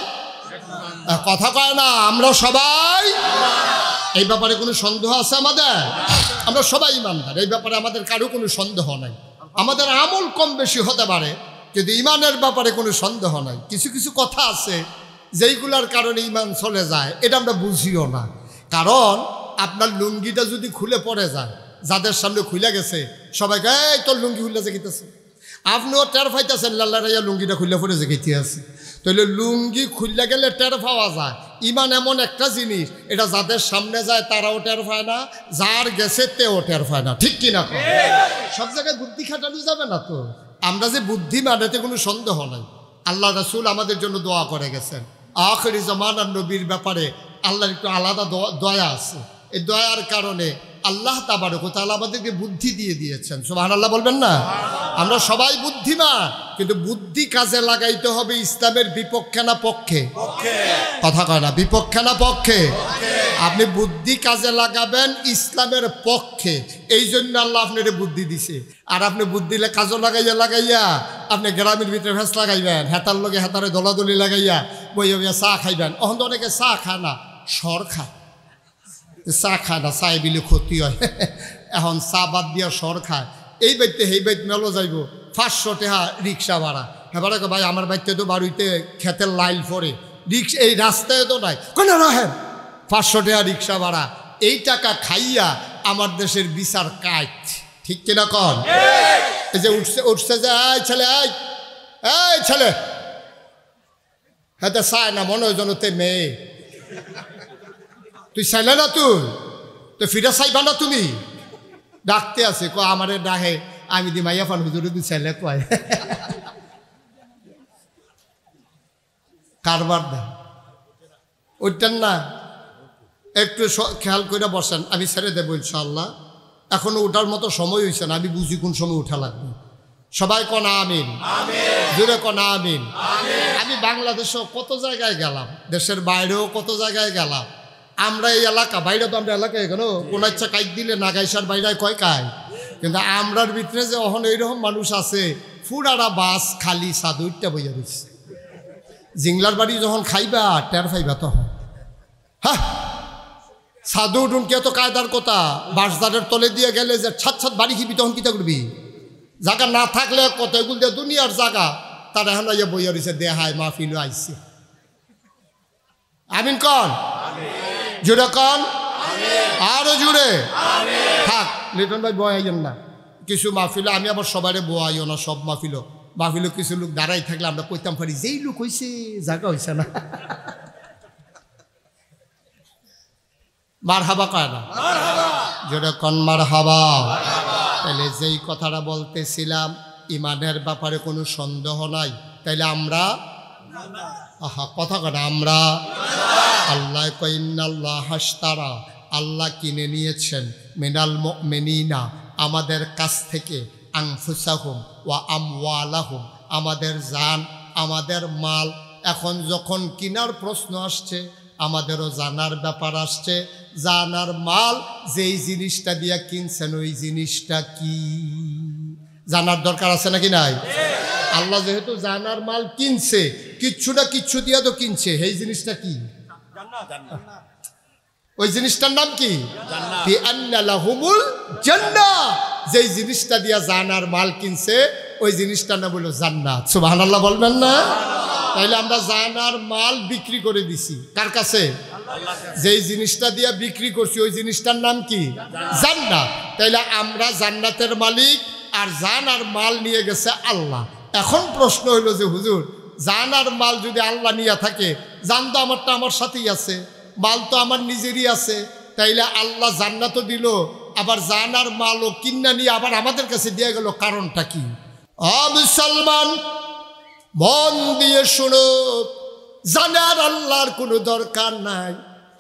কথা কয় না, আমরা সবাই, এই ব্যাপারে কোনো সন্দেহ আছে আমাদের? আমরা সবাই ইমানদার, এই ব্যাপারে আমাদের কারো কোনো সন্দেহ নাই। আমাদের আমল কম বেশি হতে পারে, কিন্তু ইমানের ব্যাপারে কোনো সন্দেহ নাই। কিছু কিছু কথা আছে যেইগুলার কারণে ইমান চলে যায়, এটা আমরা বুঝিও না। কারণ আপনার লুঙ্গিটা যদি খুলে পড়ে যায়, যাদের সামনে খুলে গেছে সবাইকে এই তোর লুঙ্গি খুলে জেগেতেছে, আপনিও টের পাইতেছেন লাল্লা রাইয়া লুঙ্গিটা খুলে পড়ে জেগেতে আছে। তাহলে লুঙ্গি খুললে গেলে টের পাওয়া যায়। ইমান এমন একটা জিনিস, এটা যাদের সামনে যায় তারাও টের পায় না, যার গেছে তেও টের পায় না। ঠিক কিনা? সব জায়গায় বুদ্ধি খাটানো যাবে না তো। আমরা যে বুদ্ধিমান এতে কোনো সন্দেহ নাই। আল্লাহ রাসূল আমাদের জন্য দোয়া করে গেছেন, আখিরি জামানার নবীর ব্যাপারে আল্লাহর একটু আলাদা দয়া আছে। এই দয়ার কারণে আল্লাহ তাবারক ওয়া তাআলা আমাদেরকে বুদ্ধি দিয়ে দিয়েছেন। সুবহানাল্লাহ বলবেন না? আমরা সবাই বুদ্ধিমান, কিন্তু বুদ্ধি কাজে লাগাইতে হবে ইসলামের বিপক্ষে না পক্ষে? কথা কয় না, বিপক্ষে না পক্ষে? আপনি বুদ্ধি কাজে লাগাবেন ইসলামের পক্ষে, এই জন্য আল্লাহ আপনার বুদ্ধি দিছে। আর আপনি বুদ্ধি কাজও লাগাইয়া আপনি গ্রামের ভিতরে ভেস লাগাইবেন, হেতার লগে হেতারে দলাদলি লাগাইয়া বইয়া চা খাইবেন। অহন তো অনেকে চা খায় না, সর খায়। চা খায় না, চায় বিলে ক্ষতি হয়। এখন চা বাদ দিয়া সর খায়। এই বাইতে সেই বাইত মেলো যাইব 500 টাকা রিক্সা ভাড়া। এবারে ভাই আমার বাইতে তো বাড়িতে খেতের লাইল পরে, রিক্সা এই রাস্তায় তো নাই, কেন রাখেন 500 টাকা রিক্সা ভাড়া। এই টাকা খাইয়া আমার দেশের বিচার কাজ, ঠিক কিনা কন? এই যে উঠছে যে এই ছেলে, এই ছেলে, হ্যাঁ চায় না, মনে হয় যেন তে মেয়ে। তুই চাইলে না, তুই ফিরে চাইবা না? তুমি ডাকতে আছে আমারে ডাকে, আমি দি মাইয়া ফান হুজুরে তুই চাইলে কয় কারবার দেয় ওইটার না। একটু খেয়াল করে বসেন, আমি ছেড়ে দেবো ইনশাল্লাহ। এখনো ওঠার মতো সময় হয়েছে না, আমি বুঝি কোন সময় উঠা লাগবে। সবাই কনা আমিন, জোরে কনা আমিন। আমি বাংলাদেশেও কত জায়গায় গেলাম, দেশের বাইরেও কত জায়গায় গেলাম। আমরা এই এলাকা, বাইরে তো আমরা এলাকায় কেন কোন ইচ্ছা কাইক দিলে না গাইসার বাইরে কয় কায়, কিন্তু আমরার ভিতরে যে অহন এইরকম মানুষ আছে, ফুরারা বাস খালি সাদুইটা বইয়া দিচ্ছে। জিংলার বাড়ি যখন খাইবা টের পাইবা তখন, হ্যাঁ সাধু উঠুন কে তো কায়দার কথা। বাসদারের তলে দিয়ে গেলে যে ছাদ বাড়ি খিবি, তখন কিতা করবি? জায়গা না থাকলে কত এগুলো দিয়ে দুনিয়ার জায়গা, তারা এখন বইয়া রয়েছে দেহায় মাহফিল আইছে। আমিন কন, জুড়ে কন, আরো জুড়ে থাক। লিটন ভাই বয়াইন না, কিছু মাহফিল আমি আবার সবারে বয়াইও না। সব মাহফিল কিছু লোক দাঁড়াই থাকলে আমরা কইতাম পারি যেই লোক হয়েছে জায়গা হয়েছে না। মার হাবা কয় না, জোরে কন মার হাবা। তাহলে যেই কথাটা বলতেছিলাম, ইমানের ব্যাপারে কোনো সন্দেহ নাই। তাইলে আমরা কথা কয় আমরা, আল্লাহ কইন্নাল্লাহ হাসতারা, আল্লাহ কিনে নিয়েছেন মিনাল মুমিনিনা, আমাদের কাছ থেকে, আনফুসাহুম ওয়া আমওয়ালাহুম, আমাদের জান, আমাদের মাল। এখন যখন কিনার প্রশ্ন আসছে, আমাদেরও জানার ব্যাপার আসছে। জানার মাল যেই জিনিসটা দিয়া কিনছেন ওই জিনিসটা কি জানার দরকার আছে নাকি নাই? আল্লাহ যেহেতু জানার মাল কিনছে, কিচ্ছু না কিচ্ছু দিয়া তো কিনছে, সেই জিনিসটা কি? ওই জিনিসটার নাম কি? জান্নাহ। যেই জিনিসটা দিয়া জানার মাল কিনছে ওই জিনিসটার নাম হলো জান্নাত। সুবহানাল্লাহ বলবেন না? তাইলে আমরা জানার মাল বিক্রি করে দিছি কার কাছে? যেই জিনিসটা দিয়া বিক্রি করছি ওই জিনিসটার নাম কি? জান্নাত। তাইলে আমরা জান্নাতের মালিক, আর জানার মাল নিয়ে গেছে আল্লাহ। এখন প্রশ্ন হইল যে হুজুর, জানার মাল যদি আল্লাহ নিয়ে থাকে, জান তো আমারটা আমার সাথেই আছে, মাল তো আমার নিজেরই আছে, তাইলে আল্লাহ জান্নাতও দিল, আবার জানার মালও কিন্না নিয়ে আবার আমাদের কাছে দিয়ে গেল, কারণটা কি? মুসলমান মন দিয়ে শুনো, জানার আল্লাহর কোনো দরকার নাই।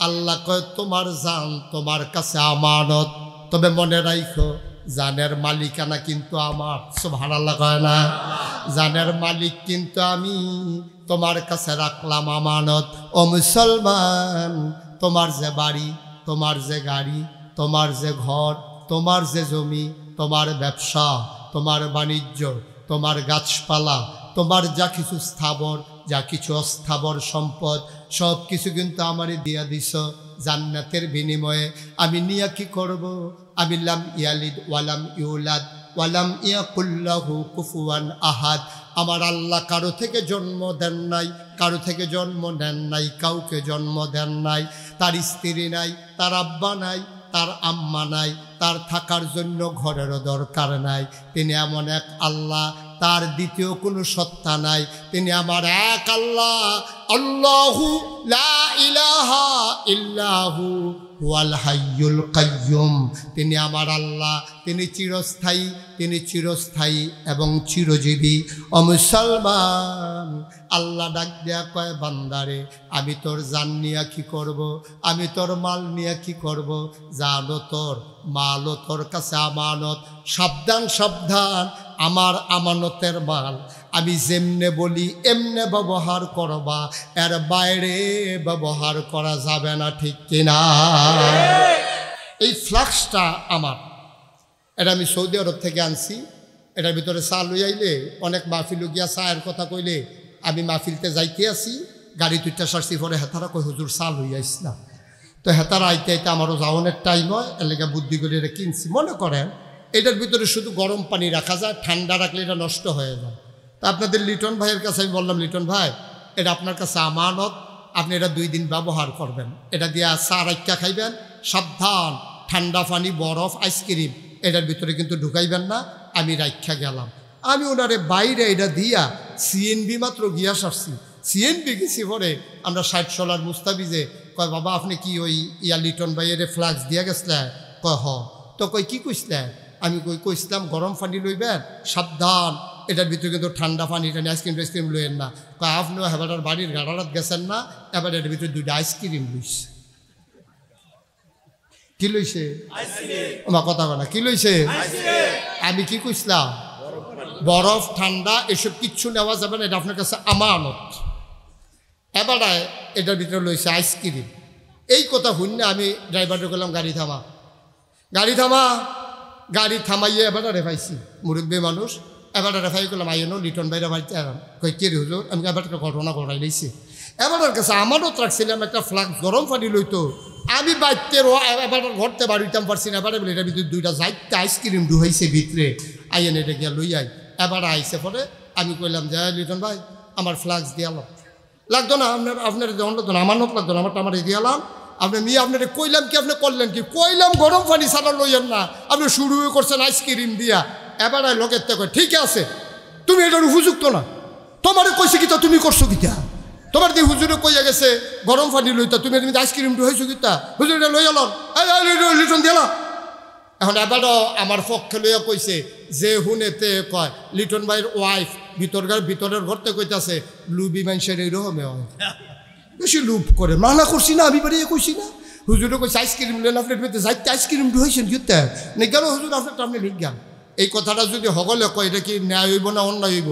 আল্লাহ কয় তোমার জান তোমার কাছে আমানত, তবে মনে রাখো জানের মালিকানা কিন্তু আমার। সুবহানাল্লাহ কয় না? জানের মালিক কিন্তু আমি, তোমার কাছে রাখলাম আমানত। ও মুসলমান, তোমার যে বাড়ি, তোমার যে গাড়ি, তোমার যে ঘর, তোমার যে জমি, তোমার ব্যবসা, তোমার বাণিজ্য, তোমার গাছপালা, তোমার যা কিছু স্থাবর, যা কিছু অস্থাবর সম্পদ, সব কিছু কিন্তু আমারে দিয়া দিছ জান্নাতের বিনিময়ে। আমি নিয়া কি করব? আমি লাম ইয়ালিদ ওয়ালাম ইউলাদ ওয়ালাম ইয়াকুল লাহু কুফুয়ান আহাদ। আমার আল্লাহ কারো থেকে জন্ম দেন নাই, কারো থেকে জন্ম নেন নাই, কাউকে জন্ম দেন নাই। তার স্ত্রী নাই, তার আব্বা নাই, তার আম্মা নাই, তার থাকার জন্য ঘরেরও দরকার নাই। তিনি এমন এক আল্লাহ, তার দ্বিতীয় কোনো সত্তা নাই। তিনি আমার এক আল্লাহ, আল্লাহু লা ইলাহা ইল্লাহু ওয়াল হাইয়ুল কাইয়ুম, তিনি আমার আল্লাহ, তিনি চিরস্থায়ী এবং চিরজীবী। ও মুসলমান, আল্লাহ ডাক দেয়া কয়, বান্দারে আমি তোর জান নিয়ে কি করব, আমি তোর মাল নিয়ে কি করব, জানো তোর মালও তোর কাছে আমানত, সাবধান সাবধান, আমার আমানতের মাল আমি যেমনে বলি এমনে ব্যবহার করবা, এর বাইরে ব্যবহার করা যাবে না, ঠিক কিনা? এই ফ্লাক্সটা আমার, এটা আমি সৌদি আরব থেকে আনছি। এটার ভিতরে চা লই আইলে অনেক মাহফিল গিয়া চায়ের কথা কইলে আমি মাহফিলতে যাইতে আসি, গাড়ি দুইটা সারছি, পরে হেতারা কই হুজুর চা লই আইস না। তো হেতারা আইতে আইতে আমারও যাওয়ানোর টাইম হয়, এর লেগে বুদ্ধি করে এটা কিনছি। মনে করেন এটার ভিতরে শুধু গরম পানি রাখা যায়, ঠান্ডা রাখলে এটা নষ্ট হয়ে যায়। তা আপনাদের লিটন ভাইয়ের কাছে আমি বললাম, লিটন ভাই এটা আপনার কাছে আমানত, আপনি এটা 2 দিন ব্যবহার করবেন, এটা দিয়ে চা রাখা খাইবেন, সাবধান, ঠান্ডা পানি, বরফ, আইসক্রিম এটার ভিতরে কিন্তু ঢুকাইবেন না। আমি রাখা গেলাম, আমি ওনারে বাইরে এটা দিয়া সিএনবি মাত্র গিয়া সারছি। সিএনবি গেছি পরে আমরা 60 সোলার মুস্তাবিজে কয়, বাবা আপনি কি ওই লিটন ভাইয়ের ফ্লাক্স দিয়া গেছিলেন? কয় হ। তো কই কি কইসলেন? আমি কইসলাম গরম পানি লইবেন, সাবধান, এটার ভিতরে কিন্তু ঠান্ডা পানি, টানি আইসক্রিম লইয়েন না। কয় আপনিও হেবাটার বাড়ির গাড়ারাত গেছেন না, এবার এটার ভিতরে 2টা আইসক্রিম লইছে। কি লইছে? আমার কথা বলা, কি লইছে? আমি কি কইসলাম? বরফ, ঠান্ডা এসব কিচ্ছু নেওয়া যাবে না, এটা আপনার কাছে আমানত। এবার এটার ভিতরে লইছে আইসক্রিম। এই কথা শুনে আমি ড্রাইভারকে বললাম, গাড়ি থামা, গাড়ি থামা। গাড়ি থামাইয়ে এবার রেফাইছি, মুরব্বী মানুষ। এবার রেফাই করলাম, আইনো লিটন ভাইরা বাড়িতে আরাম। কই কে রে হুজুর? আমি এবার একটা ঘটনা ঘটাই লইছি। এবার কাছে আমানত রাখছিলাম একটা ফ্লাক্স গরম পানি লইতো, আমি বাইতে এবার ঘরতে বাড়িতাম পারছি না। এবারে বলে এটার ভিতরে 2টা যাইতে আইসক্রিম ঢুকাইছে ভিতরে, আইয়েন এটা গিয়া লই আই। এবার আইসে পরে আমি কইলাম যে লিটন ভাই আমার ফ্লাক্স দিয়ালাম, লাগতো না আপনার যেমন লাগতো না, আমানত লাগতো না, আমার দিয়ালাম। আপনি মেয়ে আপনার কইলাম কি, আপনি করলেন কি? কইলাম গরম পানি ছাড়া লইয়েন না, আপনি শুরু করছেন আইসক্রিম দিয়া। এবার লোকের থেকে ঠিক আছে, তুমি এটার উপযুক্ত না, তোমারে কইছে কিতা, তুমি করছো কিতা? তোমার দিয়ে হুজুরে কইয়া গেছে গরম পানি লইতা, তুমি আইসক্রিম হয়েছো কিতা? হুজুর এটা লই এলাম, লিটন দিলাম। এখন এবারও আমার পক্ষে লইয়া কইছে যে হুনেতে কয় লিটন ভাইয়ের ওয়াইফ ভিতরের ঘরতে কইতাছে, লুবি মানুষের এইরকমে হয়, বেশি লুপ করে। মানা করছি না, আমি বাড়িয়ে কইছি না। হুজুরে কইছে আইসক্রিম লেন, আপনার পেতে যাইতে আইসক্রিম হয়েছেন জুতে নেই গেল হুজুর, আপনারটা আপনি লিখ। এই কথাটা যদি হগলে কয়, এটা কি ন্যায় হইব না অন্যায় হইব?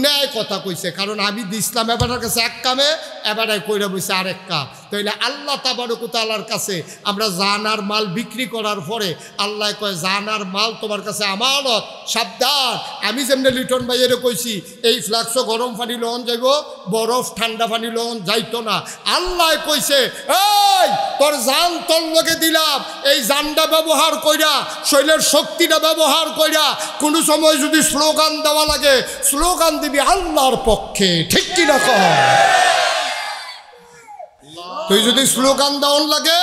ন্যায় কথা কইছে, কারণ আমি দিছিলাম এবারের কাছে এক কামে, এবারে কইরা বইছে আরেক কাম। তাইলে আল্লাহ তাবারক ওয়া তাআলার কাছে আমরা জান আর মাল বিক্রি করার পরে আল্লাহ কয় জান আর মাল তোমার কাছে আমানত, সাবধান। আমি যেমনি লিটন ভাইয়ের কইছি এই ফ্লাক্সও গরম পানি লন যাইব, বরফ ঠান্ডা পানি লন যাইতো না। আল্লাহ কইছে এই তোর জান তোর লগে দিলাম, এই জানটা ব্যবহার কইরা, শরীরের শক্তিটা ব্যবহার কইরা কোনো সময় যদি স্লোগান দেওয়া লাগে, স্লোগান দিবি আল্লাহর পক্ষে, ঠিক কিনা কহ? তুই যদি স্লোগান দেওয়ান লাগে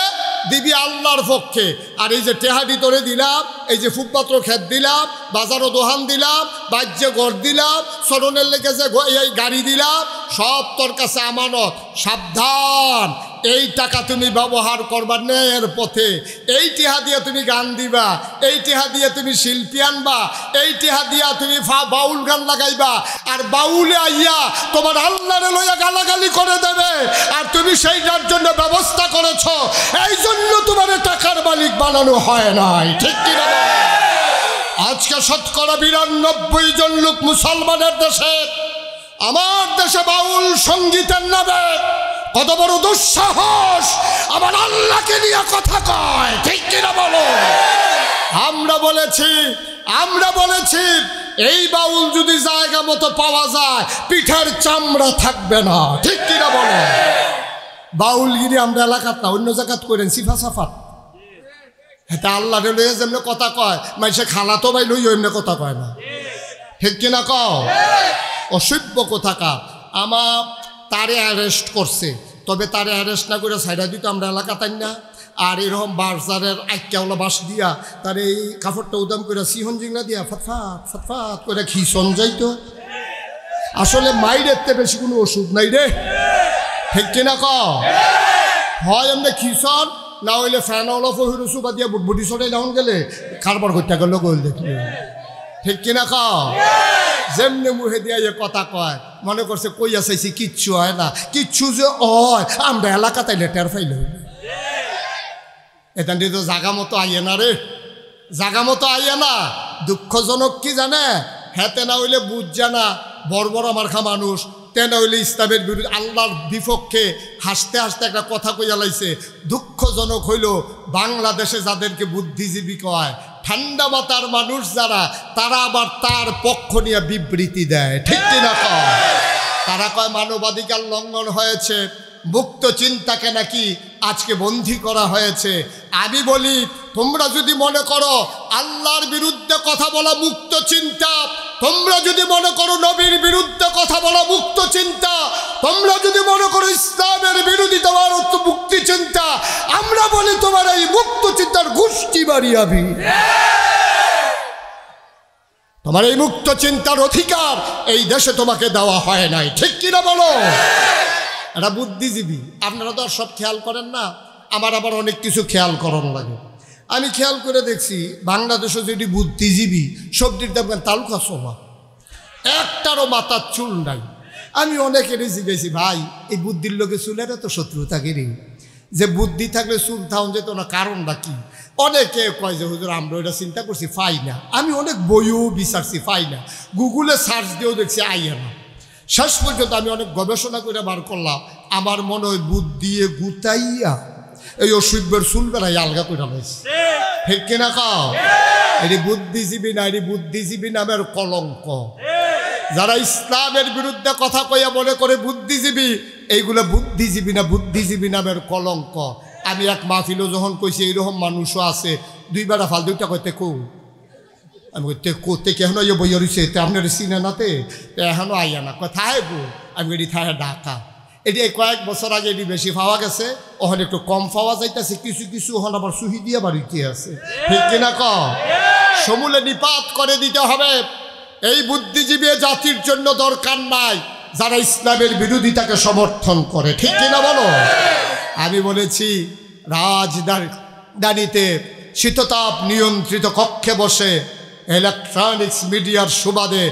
দিবি আল্লাহর পক্ষে। আর এই যে টেহাডি তোরে দিলাম, এই যে ফুটপাত্র খেত দিলাম, বাজারও দোহান দিলাম, বাজ্যে ঘর দিলাম, সরণের লেগে যে এই গাড়ি দিলাম, সব তোর কাছে আমানত, সাবধান। এই টাকা তুমি ব্যবহার করবা ন্যায়ের পথে। এই টিহা দিয়ে তুমি গান দিবা, এই টিহা দিয়ে তুমি শিল্পী আনবা, এই টিহা দিয়া তুমি বাউল গান লাগাইবা। আর বাউলে আইয়া তোমার আল্লাহরে লইয়া গালাগালি করে দেবে, আর তুমি সেইটার জন্য ব্যবস্থা করেছ, এই জন্য তোমার টাকার মালিক বানানো হয় নাই, ঠিক কিনা? আজকে 92% জন লোক মুসলমানের দেশে, আমার দেশে বাউল সঙ্গীতের নামে কত বড় দুঃসাহস আমার আল্লাহকে নিয়ে কথা কয়, ঠিক কিনা বলো? আমরা বলেছি এই বাউল যদি জায়গা মতো পাওয়া যায় পিঠের চামড়া থাকবে না, ঠিক কিনা বলো? বাউলগিরি আমরা এলাকাত না, অন্য জায়গাত করেন সিফা সাফাত। এটা আল্লাহ লইয়া যেমনি কথা কয়, মানুষে খালা তো ভাই লইয়া এমনি কথা কয় না, ঠিক কিনা কও? অসভ্য কোথাকার। আমার তারে অ্যারেস্ট করছে, তবে তারে অ্যারেস্ট না করে সাইডা দিত আমরা এলাকা তাই না। আর এরকম বাজারের আইকাওলা বাস দিয়া তার এই কাপড়টা উদাম করে সিহন জিংলা দিয়া ফটফাট ফটফাট করে খিসন যাইতো। আসলে মাইরের তে বেশি কোনো ওষুধ নাই রে, ঠিক কিনা ক? হয় এমনি খিসন, না হইলে ফ্যান অলপ হইরু সুবা দিয়ে বুটবুটি সরাই ডাউন গেলে কারবার করতে গেল গোল দেখি ঠিক কিনা খাও যেমনি মুহে দিয়ে এ কথা কয় মনে করছে কই আসাইছি কিচ্ছু হয় না কিচ্ছু যে হয় আমরা এলাকা তাইলে টের ফাইল হইবে এখান তো জাগা মতো আইয়ে না রে জাগা মতো আইয়ে না দুঃখজনক কি জানে হেতে না হইলে বুঝছে না বড় বড় আমার খা মানুষ তেন হইলে ইসলামের বিরুদ্ধে আল্লাহর বিপক্ষে হাসতে হাসতে একটা কথা কইয়া লাইছে দুঃখজনক হইল বাংলাদেশে যাদেরকে বুদ্ধিজীবী কয় ঠান্ডা মাথার মানুষ যারা তারা আবার তার পক্ষ নিয়ে বিবৃতি দেয় ঠিক কিনা কয় তারা কয় মানবাধিকার লঙ্ঘন হয়েছে মুক্ত চিন্তাকে নাকি আজকে বন্দী করা হয়েছে আমি বলি তোমরা যদি মনে করো আল্লাহর বিরুদ্ধে কথা বলা মুক্ত চিন্তা তোমরা যদি মনে করো নবীর বিরুদ্ধে কথা বলা মুক্ত চিন্তা তোমরা যদি মনে করো ইসলামের বিরোধিতা মুক্তি চিন্তা আমরা বলি তোমার এই মুক্ত চিন্তার গোষ্ঠী বাড়িয়াবি তোমার এই মুক্ত চিন্তার অধিকার এই দেশে তোমাকে দেওয়া হয় নাই ঠিক কিনা বলো এটা বুদ্ধিজীবী আপনারা তো আর সব খেয়াল করেন না আমার আবার অনেক কিছু খেয়াল করানো লাগে আমি খেয়াল করে দেখছি বাংলাদেশে যেটি বুদ্ধিজীবী সবজির দেখবেন তালুকা সোমা একটারও মাথার চুল নাই আমি অনেকেরই জিজ্ঞেসি ভাই এই বুদ্ধির লোকে চুলের তো শত্রুতা গেরি যে বুদ্ধি থাকলে চুল থাউন যেত না কারণটা কি অনেকে কয় যে হুজুর আমরা এটা চিন্তা করছি পাই না আমি অনেক বইও বিচারছি পাই না গুগলে সার্চ দিয়েও দেখছি আইয়া না শেষ পর্যন্ত আমি অনেক গবেষণা করে বার করলাম আমার মনে হয় বুদ্ধি গুতাইয়া এই অসুখের চুল বেড়াই আলগা করে লাইছে ঠিক কিনা কাও এটি বুদ্ধিজীবী না এটি বুদ্ধিজীবী নামের কলঙ্ক যারা ইসলামের বিরুদ্ধে কথা কইয়া মনে করে বুদ্ধিজীবী এইগুলো বুদ্ধিজীবী না বুদ্ধিজীবী নামের কলঙ্ক আমি এক মাহফিলও যখন কইছি এইরকম মানুষও আছে দুইবার ফাল দুইটা কইতে কৌ আমি কোতে কেন ইয়ে বইয়া রয়েছে তো আপনার চিনে নাতে এখনও আইয়া না কোথায় বউ আমি এটি থায় ডাকা এটি কয়েক বছর আগে এটি বেশি পাওয়া গেছে ওখানে একটু কম পাওয়া যাইতেছে কিছু কিছু ওখানে আবার সুহি দিয়ে বাড়িতে আছে ঠিক কিনা ক সমূলে নিপাত করে দিতে হবে এই বুদ্ধিজীবী জাতির জন্য দরকার নাই যারা ইসলামের বিরোধিতাকে সমর্থন করে ঠিক কিনা বলো আমি বলেছি রাজধানীতে শীততাপ নিয়ন্ত্রিত কক্ষে বসে ইলেকট্রনিক্স মিডিয়ার সুবাদে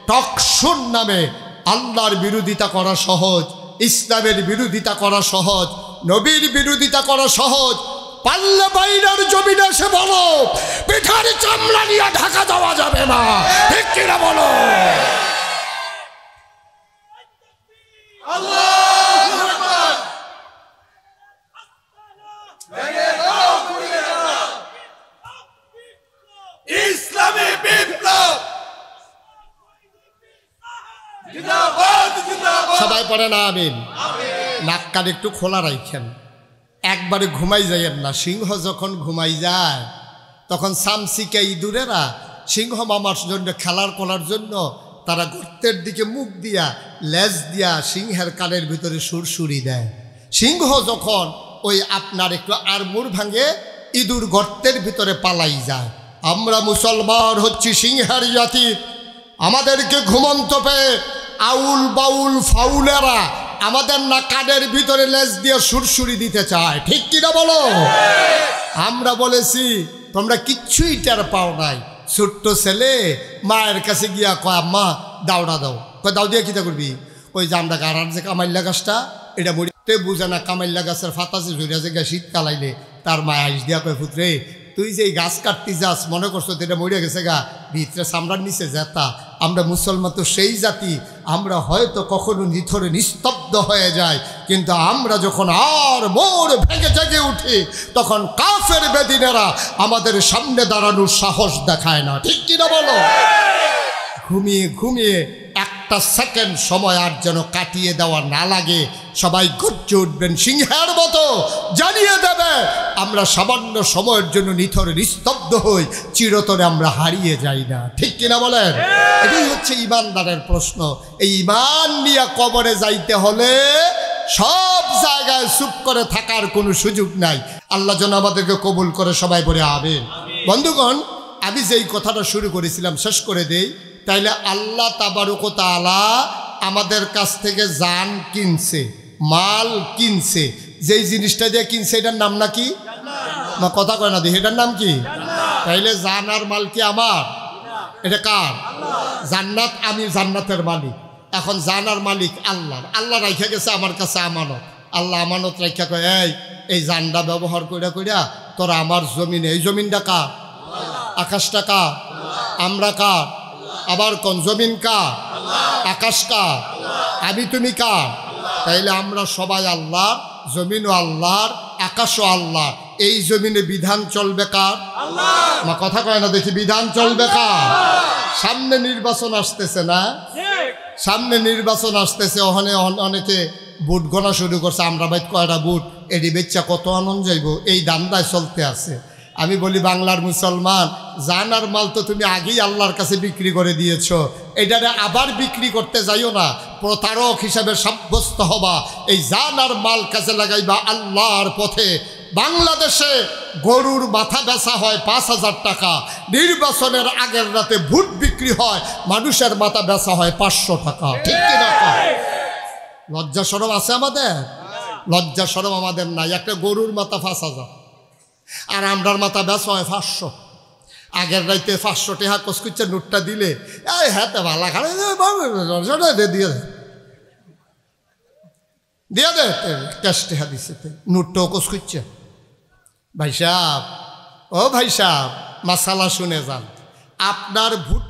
টকশোর নামে আল্লাহর বিরোধিতা করা সহজ ইসলামের বিরোধিতা করা সহজ নবীর বিরোধিতা করা সহজ পাল্লে বাইরের জমিনে এসে বলো পিঠার চামড়া নিয়ে ঢাকা দেওয়া যাবে না ঠিক কিনা বলো ইসলামী বিপ্লব সবাই পড়ে না আমিন নাক কান একটু খোলা রাখেন একবারে ঘুমাই যাইয়েন না সিংহ যখন ঘুমাই যায় তখন সামসিকা ইঁদুরেরা সিংহ মামার জন্য খেলার করার জন্য তারা গর্তের দিকে মুখ দিয়া লেজ দিয়া সিংহের কানের ভিতরে সুরসুরি দেয় সিংহ যখন ওই আপনার একটু আড়মুড় ভাঙে ইঁদুর গর্তের ভিতরে পালাই যায় আমরা মুসলমান হচ্ছি সিংহের জাতি আমাদেরকে ঘুমন্ত পেয়ে আউল বাউল ফাউলেরা আমাদের না কানের ভিতরে লেজ দিয়ে সুরসুরি দিতে চায় ঠিক কিনা বলো আমরা বলেছি তোমরা কিচ্ছুই টের পাও নাই ছোট্ট ছেলে মায়ের কাছে গিয়া কয় আম্মা দাওড়া দাও কয় দাও দিয়ে কিতা করবি ওই যে আমরা গাড়ার যে কামাইল্লা গাছটা এটা মরিতে বুঝে না কামাইল্লা গাছের ফাতাসে ঝুড়িয়া যে শীত কালাইলে তার মায় আইস দিয়া কয় পুত্রে তুই যে এই গাছ কাটতে যাস মনে করছো তো এটা মরিয়া গেছে গা ভিতরে সামরার নিচে যেতা আমরা মুসলমান তো সেই জাতি আমরা হয়তো কখনো নিথরে নিস্তব্ধ হয়ে যায় কিন্তু আমরা যখন আর মোড় ভেঙে জেগে উঠি তখন কাফের বেদিনেরা আমাদের সামনে দাঁড়ানোর সাহস দেখায় না ঠিক কিনা বলো ঘুমিয়ে ঘুমিয়ে একটা সেকেন্ড সময় আর যেন কাটিয়ে দেওয়া না লাগে সবাই গর্জে উঠবেন সিংহের মতো জানিয়ে দেবে আমরা সামান্য সময়ের জন্য নিথরে নিস্তব্ধ হই চিরতরে আমরা হারিয়ে যাই না ঠিক কিনা বলেন এটাই হচ্ছে ইমানদারের প্রশ্ন এই ইমান নিয়ে কবরে যাইতে হলে সব জায়গায় চুপ করে থাকার কোনো সুযোগ নাই আল্লাহ যেন আমাদেরকে কবুল করে সবাই বলে আমিন বন্ধুগণ আমি যেই কথাটা শুরু করেছিলাম শেষ করে দেই তাইলে আল্লাহ তাবারক ওয়া তাআলা আমাদের কাছ থেকে জান কিনছে মাল কিনছে যেই জিনিসটা দিয়ে কিনছে এটার নাম নাকি না কথা কয় না দেখি এটার নাম কি? তাইলে জান আর মাল কি আমার? এটা কার? জান্নাত, আমি জান্নাতের মালিক। এখন জানার মালিক আল্লাহ। আল্লাহ রাইখা গেছে আমার কাছে আমানত। আল্লাহ আমানত রাইখা কয় এই জানটা ব্যবহার কইরা কইরা তোরা আমার জমিনে, এই জমিনটা কার? আকাশটা কার? আমরা কার? আবার কোন জমিন কার? আকাশ কার? আমি তুমি কার? তাইলে আমরা সবাই আল্লাহর, জমিনও আল্লাহর, আকাশও আল্লাহ। এই জমিনে বিধান চলবে কার? মা কথা কয় না দেখি, বিধান চলবে কার? সামনে নির্বাচন আসতেছে না? সামনে নির্বাচন আসতেছে, ওখানে অনেকে বুট গণা শুরু করছে। আমরা ভাই কয়টা বুট এটি বেচ্চা কত আনন্দ যাইব, এই দান্দায় চলতে আছে। আমি বলি বাংলার মুসলমান, জানার মাল তো তুমি আগেই আল্লাহর কাছে বিক্রি করে দিয়েছ, এটারে আবার বিক্রি করতে যাইও না, প্রতারক হিসাবে সাব্যস্ত হবা। এই জানার মাল কাজে লাগাইবা আল্লাহর পথে। বাংলাদেশে গরুর মাথা বেচা হয় 5,000 টাকা, নির্বাচনের আগের রাতে ভোট বিক্রি হয়, মানুষের মাথা বেচা হয় 500 টাকা। ঠিক কিনা? লজ্জা শরম আছে আমাদের? লজ্জা শরম আমাদের নাই। একটা গরুর মাথা 5,000 আর আমরার মাথা বেচা হয় 500। আগের রাইতে 500 টাকা কসকুচ্চা নোটটা দিলে এই হাতে ভালা খাড়ে দিয়ে দে ক্যাশ টাকা দিছে, নোটটাও কসকুচ্চা। ভাই সাহেব, ও ভাই সাহেব, মাসালা শুনে যান। আপনার ভোট